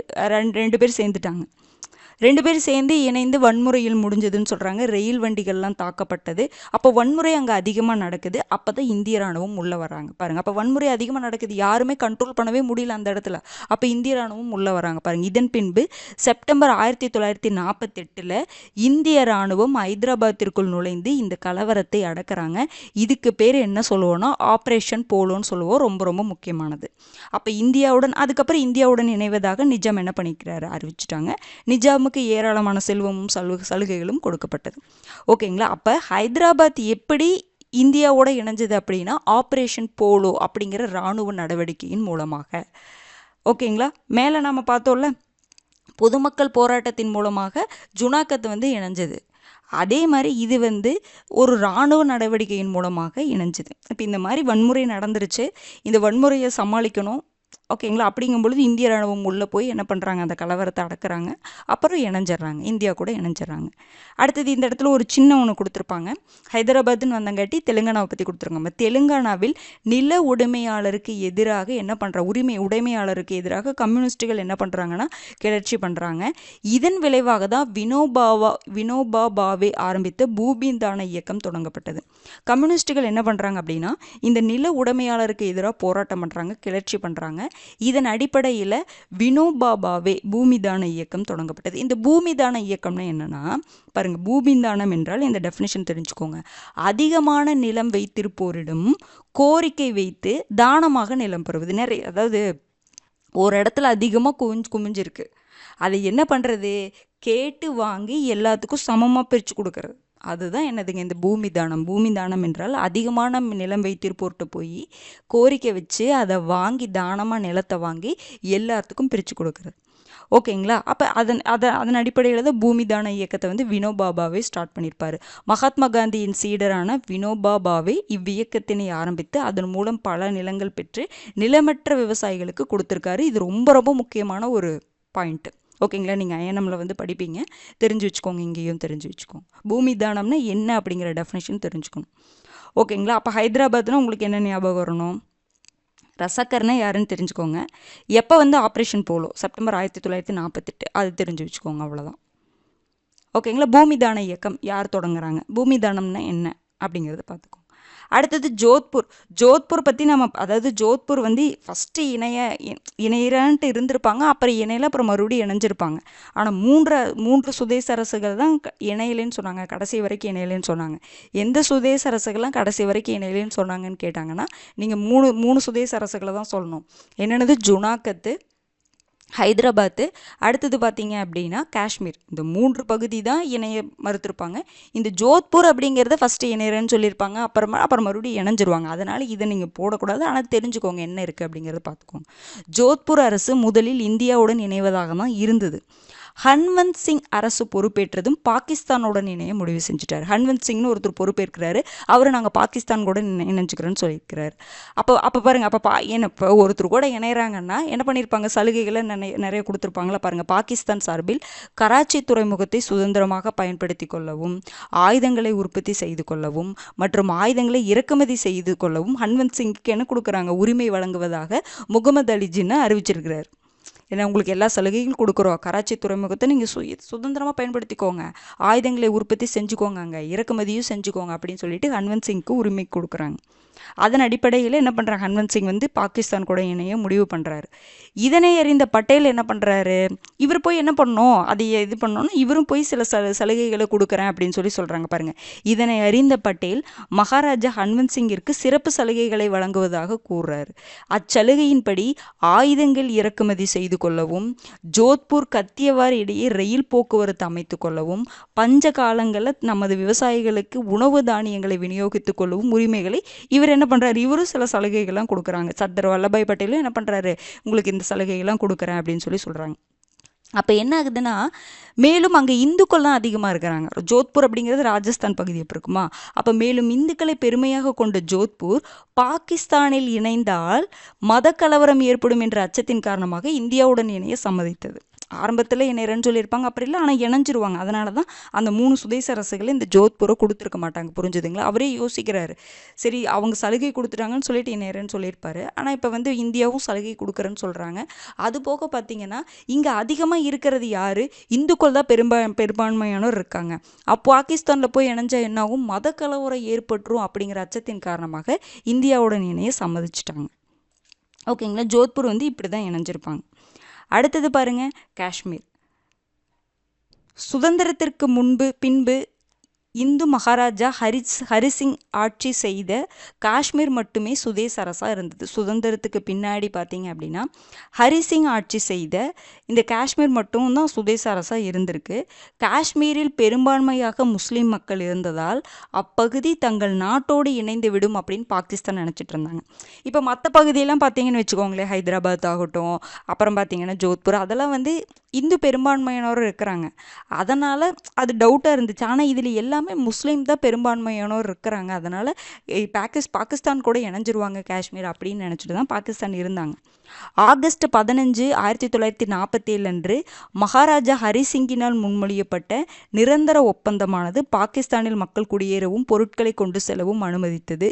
ரெண்டு பேர் சேர்ந்துட்டாங்க. 2 பேர் சேர்ந்து இணைந்து வன்முறையில் முடிஞ்சதுன்னு சொல்கிறாங்க. ரயில் வண்டிகள்லாம் தாக்கப்பட்டது. அப்போ வன்முறை அங்கே அதிகமாக நடக்குது. அப்போ தான் இந்திய ராணுவம் உள்ளே வராங்க பாருங்கள். அப்போ வன்முறை அதிகமாக நடக்குது, யாருமே கண்ட்ரோல் பண்ணவே முடியல அந்த இடத்துல. அப்போ இந்திய ராணுவம் உள்ளே வராங்க பாருங்கள். இதன் பின்பு செப்டம்பர் 1948 இந்திய ராணுவம் ஹைதராபாத்திற்குள் நுழைந்து இந்த கலவரத்தை அடக்குறாங்க. இதுக்கு பேர் என்ன சொல்லுவோம்னா ஆப்ரேஷன் போலோன்னு சொல்லுவோம். ரொம்ப ரொம்ப முக்கியமானது. அப்போ அதுக்கப்புறம் இந்தியாவுடன் இணைவதாக நிஜாம் என்ன பண்ணிக்கிறாரு, அறிவிச்சிட்டாங்க. நிஜாம் ஏராளமான செல்வமும் சலுகைகளும் கொடுக்கப்பட்டது. ஓகேங்களா. அப்ப ஹைதராபாத் எப்படி இந்தியாவோட இணைஞ்சது அப்படின்னா ஆப்ரேஷன் போலோ அப்படிங்கிற இராணுவ நடவடிக்கையின் மூலமாக. ஓகேங்களா. மேல நாம பார்த்தோம்ல, பொதுமக்கள் போராட்டத்தின் மூலமாக ஜுனாகத் வந்து இணைஞ்சது. அதே மாதிரி இது வந்து ஒரு இராணுவ நடவடிக்கையின் மூலமாக இணைஞ்சது. இப்போ இந்த மாதிரி வன்முறை நடந்துருச்சு, இந்த வன்முறையை சமாளிக்கணும். ஓகேங்களா. அப்படிங்கும்பொழுது இந்திய ராணுவம் உள்ளே போய் என்ன பண்ணுறாங்க, அந்த கலவரத்தை அடக்குறாங்க. அப்புறம் இணைஞ்சிட்றாங்க, இந்தியா கூட இணைஞ்சிட்றாங்க. அடுத்தது இந்த இடத்துல ஒரு சின்ன ஒன்று கொடுத்துருப்பாங்க. ஹைதராபாத்னு வந்தங்காட்டி தெலுங்கானாவை பற்றி கொடுத்துருக்காங்க. தெலுங்கானாவில் நில உடைமையாளருக்கு எதிராக என்ன பண்ணுற உடைமையாளருக்கு எதிராக கம்யூனிஸ்டுகள் என்ன பண்ணுறாங்கன்னா கிளர்ச்சி பண்ணுறாங்க. இதன் விளைவாக தான் வினோபா பாவே ஆரம்பித்த பூமிதான இயக்கம் தொடங்கப்பட்டது. கம்யூனிஸ்டுகள் என்ன பண்ணுறாங்க அப்படின்னா இந்த நில உடைமையாளருக்கு எதிராக போராட்டம் பண்ணுறாங்க, கிளர்ச்சி பண்ணுறாங்க. இதன் அடிப்படையில் வினோபா பாவே பூமிதான இயக்கம் தொடங்கப்பட்டது. இந்த பூமிதான இயக்கம்னா என்னன்னா பாருங்க, பூமிதானம் என்றால் இந்த டெஃபினிஷன் தெரிஞ்சுக்கோங்க. அதிகமான நிலம் வைத்திருப்போரிடம் கோரிக்கை வைத்து தானமாக நிலம் பெறுவது. நிறைய, அதாவது ஒரு இடத்துல அதிகமாக குமிஞ்சிருக்கு, அதை என்ன பண்ணுறது, கேட்டு வாங்கி எல்லாத்துக்கும் சமமாக பிரித்து கொடுக்கறது. அதுதான் என்னதுங்க இந்த பூமிதானம். பூமிதானம் என்றால் அதிகமான நிலம் வைத்திருப்போர்கிட்ட போய் கோரிக்கை வச்சு அதை வாங்கி தானமாக நிலத்தை வாங்கி எல்லாத்துக்கும் பிரித்து கொடுக்குறது. ஓகேங்களா. அப்போ அதன் அடிப்படையில் தான் பூமிதான இயக்கத்தை வந்து வினோபா பாவே ஸ்டார்ட் பண்ணியிருப்பார். மகாத்மா காந்தியின் சீடரான வினோபா பாவே இவ்வியக்கத்தினை ஆரம்பித்து அதன் மூலம் பல நிலங்கள் பெற்று நிலமற்ற விவசாயிகளுக்கு கொடுத்துருக்காரு. இது ரொம்ப ரொம்ப முக்கியமான ஒரு பாயிண்ட்டு. ஓகேங்களா. நீங்கள் ஐஎன்எம்ல வந்து படிப்பீங்க, தெரிஞ்சு வச்சுக்கோங்க, இங்கேயும் தெரிஞ்சு வச்சுக்கோங்க. பூமிதானம்னா என்ன அப்படிங்கிற டெஃபினேஷன் தெரிஞ்சுக்கணும். ஓகேங்களா. அப்போ ஹைதராபாத்னா உங்களுக்கு என்ன ஞாபகம் வரணும், ரசாக்கர்னா யாருன்னு தெரிஞ்சுக்கோங்க. எப்போ வந்து ஆப்ரேஷன் போலோ, செப்டம்பர் 1948, அது தெரிஞ்சு வச்சுக்கோங்க, அவ்வளோதான். ஓகேங்களா. பூமிதான இயக்கம் யார் தொடங்குறாங்க, பூமிதானம்னா என்ன அப்படிங்கிறத பார்த்துக்கோங்க. அடுத்தது ஜோத்பூர் பற்றி அதாவது ஜோத்பூர் வந்து ஃபஸ்ட்டு இணையறான்ட்டு இருந்திருப்பாங்க, அப்புறம் இணையில, அப்புறம் மறுபடியும் இணைஞ்சிருப்பாங்க. ஆனால் மூன்று சுதேச அரசுகள் தான் இணையலைன்னு சொன்னாங்க, கடைசி வரைக்கும் இணையலைன்னு சொன்னாங்க. எந்த சுதேச அரசுகள்லாம் கடைசி வரைக்கும் இணையலைன்னு சொன்னாங்கன்னு கேட்டாங்கன்னா நீங்கள் மூணு சுதேச அரசுகளை தான் சொல்லணும். என்னென்னது, ஜுனாகத்து, ஹைதராபாத்து, அடுத்தது பார்த்தீங்க அப்படின்னா காஷ்மீர். இந்த 3 பகுதி தான் இணைய மறுத்திருப்பாங்க. இந்த ஜோத்பூர் அப்படிங்கிறத ஃபஸ்ட்டு இணையறேன்னு சொல்லியிருப்பாங்க. அப்புறம் மறுபடியும் இணைஞ்சிருவாங்க. அதனால் இதை நீங்கள் போடக்கூடாது. ஆனால் தெரிஞ்சுக்கோங்க என்ன இருக்குது அப்படிங்கிறத பார்த்துக்கோங்க. ஜோத்பூர் அரசு முதலில் இந்தியாவுடன் இணைவதாக தான் இருந்தது. ஹன்வந்த் சிங் அரசு பொறுப்பேற்றதும் பாகிஸ்தானுடன் இணைய முடிவு செஞ்சுட்டார். ஹன்வந்த் சிங்னு ஒருத்தர் பொறுப்பேற்கிறாரு. அவர் நாங்கள் பாகிஸ்தான் கூட இணைஞ்சுக்கிறோன்னு சொல்லியிருக்கிறாரு. அப்போ பாருங்கள், இப்போ ஒருத்தர் கூட இணைகிறாங்கன்னா என்ன பண்ணியிருப்பாங்க, சலுகைகளை நிறைய கொடுத்துருப்பாங்களா பாருங்கள். பாகிஸ்தான் சார்பில் கராச்சி துறைமுகத்தை சுதந்திரமாக பயன்படுத்தி கொள்ளவும், ஆயுதங்களை உற்பத்தி செய்து கொள்ளவும் மற்றும் ஆயுதங்களை இறக்குமதி செய்து கொள்ளவும் ஹன்வந்த் சிங்க்கு என்ன கொடுக்குறாங்க, உரிமை வழங்குவதாக முகமது அலி ஜின்னா அறிவிச்சிருக்கிறார். ஏன்னா உங்களுக்கு எல்லா சலுகைகளும் கொடுக்குறோம், கராச்சி துறைமுகத்தை நீங்கள் சுதந்திரமாக பயன்படுத்திக்கோங்க, ஆயுதங்களை உற்பத்தி செஞ்சுக்கோங்க, அங்கே இறக்குமதியும் செஞ்சுக்கோங்க அப்படின்னு சொல்லிட்டு ஹன்வந்த் சிங்க்கு உரிமை கொடுக்குறாங்க. அதன் அடிப்படையில் என்ன பண்ணுறாங்க, ஹன்வந்த் சிங் வந்து பாகிஸ்தான் கூட இணைய முடிவு பண்ணுறாரு. இதனை அறிந்த பட்டேல் என்ன பண்ணுறாரு, இவர் போய் என்ன பண்ணணும், அதை இது பண்ணணும், இவரும் போய் சில சலுகைகளை கொடுக்குறேன் அப்படின்னு சொல்கிறாங்க பாருங்கள். இதனை அறிந்த பட்டேல் மகாராஜா ஹன்வந்த் சிங்கிற்கு சிறப்பு சலுகைகளை வழங்குவதாக கூறுறாரு. அச்சலுகையின்படி ஆயுதங்கள் இறக்குமதி செய்து கொள்ளவும், ஜோத்பூர் கத்தியவார் இடையே ரயில் போக்குவரத்து அமைத்து கொள்ளவும், பஞ்ச காலங்களில் நமது விவசாயிகளுக்கு உணவு தானியங்களை விநியோகித்துக் கொள்ளவும் உரிமைகளை இவர் என்ன பண்ணுறாரு, இவரும் சில சலுகைகள்லாம் கொடுக்குறாங்க. சர்தார் வல்லபாய் பட்டேலும் என்ன பண்ணுறாரு, உங்களுக்கு இந்த சலுகைகள்லாம் கொடுக்குறேன் அப்படின்னு சொல்கிறாங்க. அப்போ என்ன ஆகுதுன்னா, மேலும் அங்கே இந்துக்கள் தான் அதிகமாக இருக்கிறாங்க. ஜோத்பூர் அப்படிங்கிறது ராஜஸ்தான் பகுதி எப்படி இருக்குமா, அப்போ மேலும் இந்துக்களை பெருமையாக கொண்ட ஜோத்பூர் பாகிஸ்தானில் இணைந்தால் மத கலவரம் ஏற்படும் என்ற அச்சத்தின் காரணமாக இந்தியாவுடன் இணைய சம்மதித்தது. ஆரம்பத்தில் இணையறன்னு சொல்லியிருப்பாங்க, அப்புறம் இல்லை, ஆனால் இணைஞ்சிருவாங்க. அதனால தான் அந்த 3 சுதேச அரசுகளை இந்த ஜோத்பூரை கொடுத்துருக்க மாட்டாங்க. புரிஞ்சுதுங்களா? அவரே யோசிக்கிறாரு, சரி அவங்க சலுகை கொடுத்துட்டாங்கன்னு சொல்லிட்டு இணையறன்னு சொல்லியிருப்பாரு. ஆனால் இப்போ வந்து இந்தியாவும் சலுகை கொடுக்குறேன்னு சொல்கிறாங்க. அது போக பார்த்தீங்கன்னா இங்கே அதிகமாக இருக்கிறது யார், இந்துக்கள் தான் பெரும்பான்மையானோர் இருக்காங்க. பாகிஸ்தானில் போய் இணைஞ்சா என்னாகும், மத கலவரம் ஏற்பட்டுரும் அப்படிங்கிற அச்சத்தின் காரணமாக இந்தியாவுடன் இணைய சம்மதிச்சிட்டாங்க. ஓகேங்களா? ஜோத்பூர் வந்து இப்படி தான் இணைஞ்சிருப்பாங்க. அடுத்தது பாருங்க, காஷ்மீர். சுதந்திரத்திற்கு பின்பு இந்து மகாராஜா ஹரிசிங் ஆட்சி செய்த காஷ்மீர் மட்டுமே சுதேச அரசாக இருந்தது. சுதந்திரத்துக்கு பின்னாடி பார்த்தீங்க அப்படின்னா ஹரிசிங் ஆட்சி செய்த இந்த காஷ்மீர் மட்டும் தான் சுதேச அரசாக இருந்திருக்கு. காஷ்மீரில் பெரும்பான்மையாக முஸ்லீம் மக்கள் இருந்ததால் அப்பகுதி தங்கள் நாட்டோடு இணைந்து விடும் அப்படின்னு பாகிஸ்தான் நினச்சிட்டு இருந்தாங்க. இப்போ மற்ற பகுதியெல்லாம் பார்த்தீங்கன்னு வச்சுக்கோங்களேன், ஹைதராபாத் ஆகட்டும், அப்புறம் பார்த்தீங்கன்னா ஜோத்பூர், அதெல்லாம் வந்து இந்து பெரும்பான்மையானோர் இருக்கிறாங்க. அதனால் அது டவுட்டாக இருந்துச்சு. ஆனால் இதில் எல்லாமே முஸ்லீம் தான் பெரும்பான்மையானோர் இருக்கிறாங்க. அதனால் பாகிஸ்தான் கூட இணைஞ்சிருவாங்க காஷ்மீர் அப்படின்னு நினச்சிட்டு தான் பாகிஸ்தான் இருந்தாங்க. ஆகஸ்ட் 15, 1947 அன்று மகாராஜா ஹரிசிங்கினால் முன்மொழியப்பட்ட நிரந்தர ஒப்பந்தமானது பாகிஸ்தானில் மக்கள் குடியேறவும் பொருட்களை கொண்டு செல்லவும் அனுமதித்தது.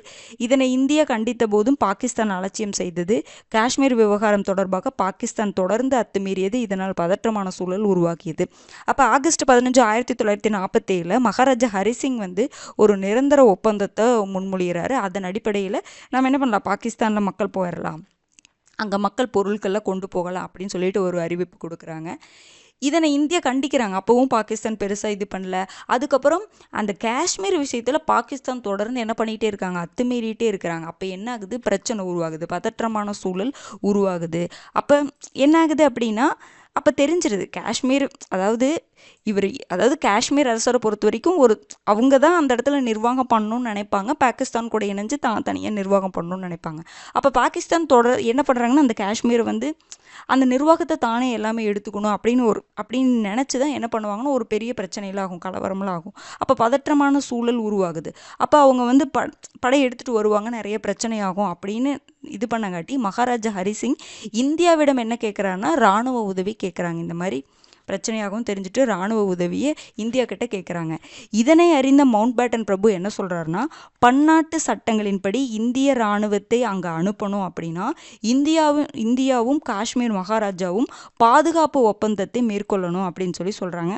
இதனை இந்தியா கண்டித்த போதும் பாகிஸ்தான் அலட்சியம் செய்தது. காஷ்மீர் விவகாரம் தொடர்பாக பாகிஸ்தான் தொடர்ந்து அத்துமீறியது. இதனால் பதற்றமான சூழல் உருவாக்கியது. அப்போ ஆகஸ்ட் 15, 1947 மகாராஜா ஹரிசிங் வந்து ஒரு நிரந்தர ஒப்பந்தத்தை முன்மொழிகிறாரு. அதன் அடிப்படையில் நம்ம என்ன பண்ணலாம், பாகிஸ்தானில் மக்கள் போயிடலாம், அங்கே மக்கள் பொருட்களை கொண்டு போகலாம் அப்படின்னு சொல்லிட்டு ஒரு அறிவிப்பு கொடுக்குறாங்க. இதனை இந்தியா கண்டிக்கிறாங்க. அப்போவும் பாகிஸ்தான் பெருசாக இது பண்ணல. அதுக்கப்புறம் அந்த காஷ்மீர் விஷயத்தில் பாகிஸ்தான் தொடர்ந்து என்ன பண்ணிகிட்டே இருக்காங்க, அத்துமீறிட்டே இருக்கிறாங்க. அப்போ என்ன ஆகுது, பிரச்சனை உருவாகுது, பதற்றமான சூழல் உருவாகுது. அப்போ என்ன ஆகுது அப்படின்னா, அப்போ தெரிஞ்சிருது காஷ்மீர், அதாவது காஷ்மீர் அரசரை பொறுத்த வரைக்கும் அவங்க தான் அந்த இடத்துல நிர்வாகம் பண்ணணும்னு நினைப்பாங்க. பாகிஸ்தான் கூட இணைஞ்சு தனியாக நிர்வாகம் பண்ணணும்னு நினைப்பாங்க. அப்போ பாகிஸ்தான் என்ன பண்ணுறாங்கன்னா, அந்த காஷ்மீரை வந்து அந்த நிர்வாகத்தை தானே எல்லாமே எடுத்துக்கணும் அப்படின்னு நினச்சி தான் என்ன பண்ணுவாங்கன்னா, ஒரு பெரிய பிரச்சனைலாம் ஆகும், கலவரம்லாம் ஆகும். அப்போ பதற்றமான சூழல் உருவாகுது. அப்போ அவங்க வந்து படை எடுத்துகிட்டு வருவாங்க, நிறைய பிரச்சனை ஆகும் அப்படின்னு இது பண்ணங்காட்டி மகாராஜா ஹரிசிங் இந்தியாவிடம் என்ன கேட்குறாருன்னா, இராணுவ உதவி கேட்குறாங்க. இந்த மாதிரி பிரச்சனையாகவும் தெரிஞ்சுட்டு இராணுவ உதவியை இந்தியா கிட்ட கேட்குறாங்க. இதனை அறிந்த மவுண்ட் பேட்டன் பிரபு என்ன சொல்கிறாருன்னா, பன்னாட்டு சட்டங்களின்படி இந்திய இராணுவத்தை அங்கே அனுப்பணும் அப்படின்னா இந்தியாவும் காஷ்மீர் மகாராஜாவும் பாதுகாப்பு ஒப்பந்தத்தை மேற்கொள்ளணும் அப்படின்னு சொல்கிறாங்க.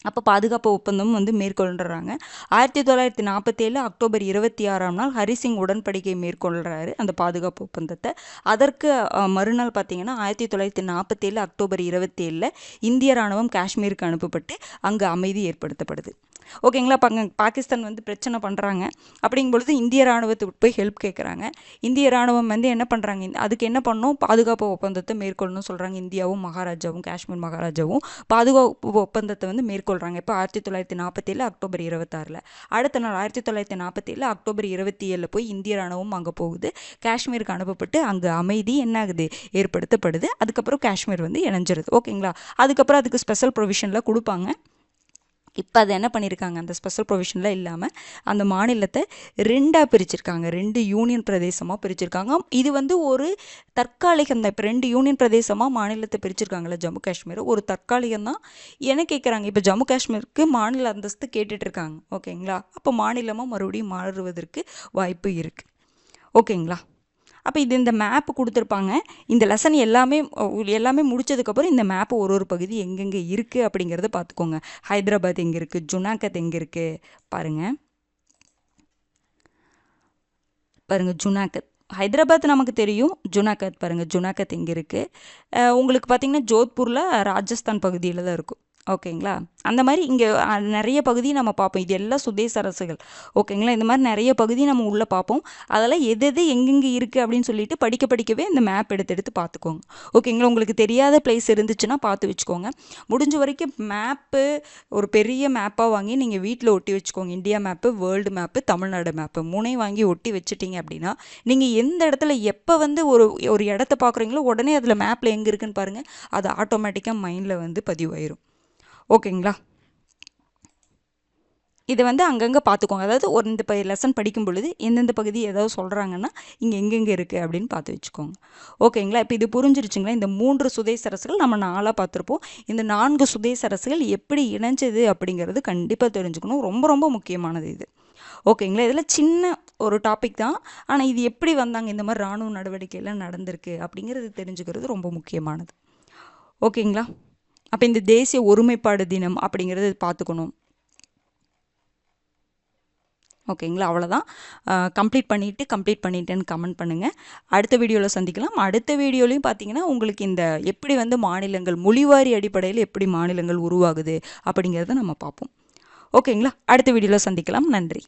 அப்போ பாதுகாப்பு ஒப்பந்தம் வந்து மேற்கொள்கிறாங்க. 1947 அக்டோபர் 26 ஹரிசிங் உடன்படிக்கை மேற்கொள்கிறாரு அந்த பாதுகாப்பு ஒப்பந்தத்தை. அதற்கு மறுநாள் பார்த்தீங்கன்னா 1947 அக்டோபர் 27 இந்திய இராணுவம் காஷ்மீருக்கு அனுப்பப்பட்டு அங்கு அமைதி ஏற்படுத்தப்படுது. ஓகேங்களா. பாகிஸ்தான் வந்து பிரச்சனை பண்ணுறாங்க. அப்படிங்கும்பொழுது இந்திய ராணுவத்துக்கு போய் ஹெல்ப் கேட்குறாங்க. இந்திய ராணுவம் வந்து என்ன பண்ணுறாங்க, அதுக்கு என்ன பண்ணணும், பாதுகாப்பு ஒப்பந்தத்தை மேற்கொள்ளணும்னு சொல்கிறாங்க. இந்தியாவும் மகாராஜாவும், காஷ்மீர் மகாராஜாவும் பாதுகாப்பு ஒப்பந்தத்தை வந்து மேற்கொள்கிறாங்க. இப்போ 1947 அக்டோபர் 26. அடுத்த நாள் 1947 அக்டோபர் 27 போய் இந்திய ராணுவம் அங்கே போகுது. காஷ்மீருக்கு அனுப்பப்பட்டு அங்கே அமைதி என்ன ஆகுது, ஏற்படுத்தப்படுது. அதுக்கப்புறம் காஷ்மீர் வந்து இணைஞ்சிருது. ஓகேங்களா. அதுக்கப்புறம் அதுக்கு ஸ்பெஷல் ப்ரொவிஷனில் கொடுப்பாங்க. இப்போ அதை என்ன பண்ணியிருக்காங்க, அந்த ஸ்பெஷல் ப்ரொவிஷனில் இல்லாமல் அந்த மாநிலத்தை 2ஆக பிரிச்சிருக்காங்க. 2 யூனியன் பிரதேசமாக பிரிச்சிருக்காங்க. இது வந்து ஒரு தற்காலிகம் தான். இப்போ 2 யூனியன் பிரதேசமாக மாநிலத்தை பிரிச்சிருக்காங்களே ஜம்மு காஷ்மீர், ஒரு தற்காலிகம் தான். என்ன கேட்குறாங்க, இப்போ ஜம்மு காஷ்மீருக்கு மாநில அந்தஸ்து கேட்டுட்டு இருக்காங்க. ஓகேங்களா. அப்போ மாநிலமாக மறுபடியும் மாறுவதற்கு வாய்ப்பு இருக்குது. ஓகேங்களா. அப்போ இது இந்த மேப்பு கொடுத்துருப்பாங்க. இந்த லெசன் எல்லாமே முடிச்சதுக்கப்புறம் இந்த மேப்பு ஒரு பகுதி எங்கெங்கே இருக்குது அப்படிங்கிறத பார்த்துக்கோங்க. ஹைதராபாத் எங்கே இருக்குது, ஜுனாகத் எங்கே இருக்குது பாருங்கள். ஜுனாகத், ஹைதராபாத் நமக்கு தெரியும். ஜுனாகத் பாருங்கள், ஜுனாகத் எங்கே இருக்குது. உங்களுக்கு பார்த்திங்கன்னா ஜோத்பூரில் ராஜஸ்தான் பகுதியில் தான் இருக்கும். ஓகேங்களா. அந்த மாதிரி இங்கே நிறைய பகுதி நம்ம பார்ப்போம். இது எல்லாம் சுதேச அரசுகள். ஓகேங்களா. இந்த மாதிரி நிறைய பகுதி நம்ம உள்ளே பார்ப்போம். அதெல்லாம் எது எங்கெங்கே இருக்குது அப்படின்னு சொல்லிட்டு படிக்கவே இந்த மேப் எடுத்து பார்த்துக்கோங்க. ஓகேங்களா. உங்களுக்கு தெரியாத பிளேஸ் இருந்துச்சுன்னா பார்த்து வச்சுக்கோங்க. முடிஞ்ச வரைக்கும் மேப்பு ஒரு பெரிய மேப்பாக வாங்கி நீங்கள் வீட்டில் ஒட்டி வச்சுக்கோங்க. India map, world map, Tamil Nadu map 3 வாங்கி ஒட்டி வச்சுட்டிங்க அப்படின்னா நீங்கள் எந்த இடத்துல எப்போ வந்து ஒரு இடத்த பார்க்குறீங்களோ உடனே அதில் மேப்பில் எங்கே இருக்குன்னு பாருங்கள். அது ஆட்டோமேட்டிக்காக மைண்டில் வந்து பதிவாயிரும். ஓகேங்களா. இதை வந்து அங்கங்கே பார்த்துக்கோங்க. அதாவது இந்த லெசன் படிக்கும் பொழுது எந்தெந்த பகுதி ஏதாவது சொல்கிறாங்கன்னா இங்கே எங்கெங்கே இருக்குது அப்படின்னு பார்த்து வச்சுக்கோங்க. ஓகேங்களா. இப்போ இது புரிஞ்சிருச்சுங்களா. இந்த 3 சுதேச அரசுகள் நம்ம 4ஆக பார்த்துருப்போம். இந்த 4 சுதேச அரசுகள் எப்படி இணைஞ்சது அப்படிங்கிறது கண்டிப்பாக தெரிஞ்சுக்கணும். ரொம்ப ரொம்ப முக்கியமானது இது. ஓகேங்களா. இதில் சின்ன ஒரு டாபிக் தான். ஆனால் இது எப்படி வந்தாங்க, இந்த மாதிரி இராணுவ நடவடிக்கையெல்லாம் நடந்திருக்கு அப்படிங்கிறது தெரிஞ்சுக்கிறது ரொம்ப முக்கியமானது. ஓகேங்களா. அப்போ இந்த தேசிய ஒருமைப்பாடு தினம் அப்படிங்கிறது பார்த்துக்கணும். ஓகேங்களா. அவ்வளோதான். கம்ப்ளீட் பண்ணிட்டேன்னு கமெண்ட் பண்ணுங்கள். அடுத்த வீடியோவில் சந்திக்கலாம். அடுத்த வீடியோலையும் பார்த்தீங்கன்னா உங்களுக்கு இந்த எப்படி வந்து மாநிலங்கள் மொழிவாரி அடிப்படையில் எப்படி மாநிலங்கள் உருவாகுது அப்படிங்கிறத நம்ம பார்ப்போம். ஓகேங்களா. அடுத்த வீடியோவில் சந்திக்கலாம். நன்றி.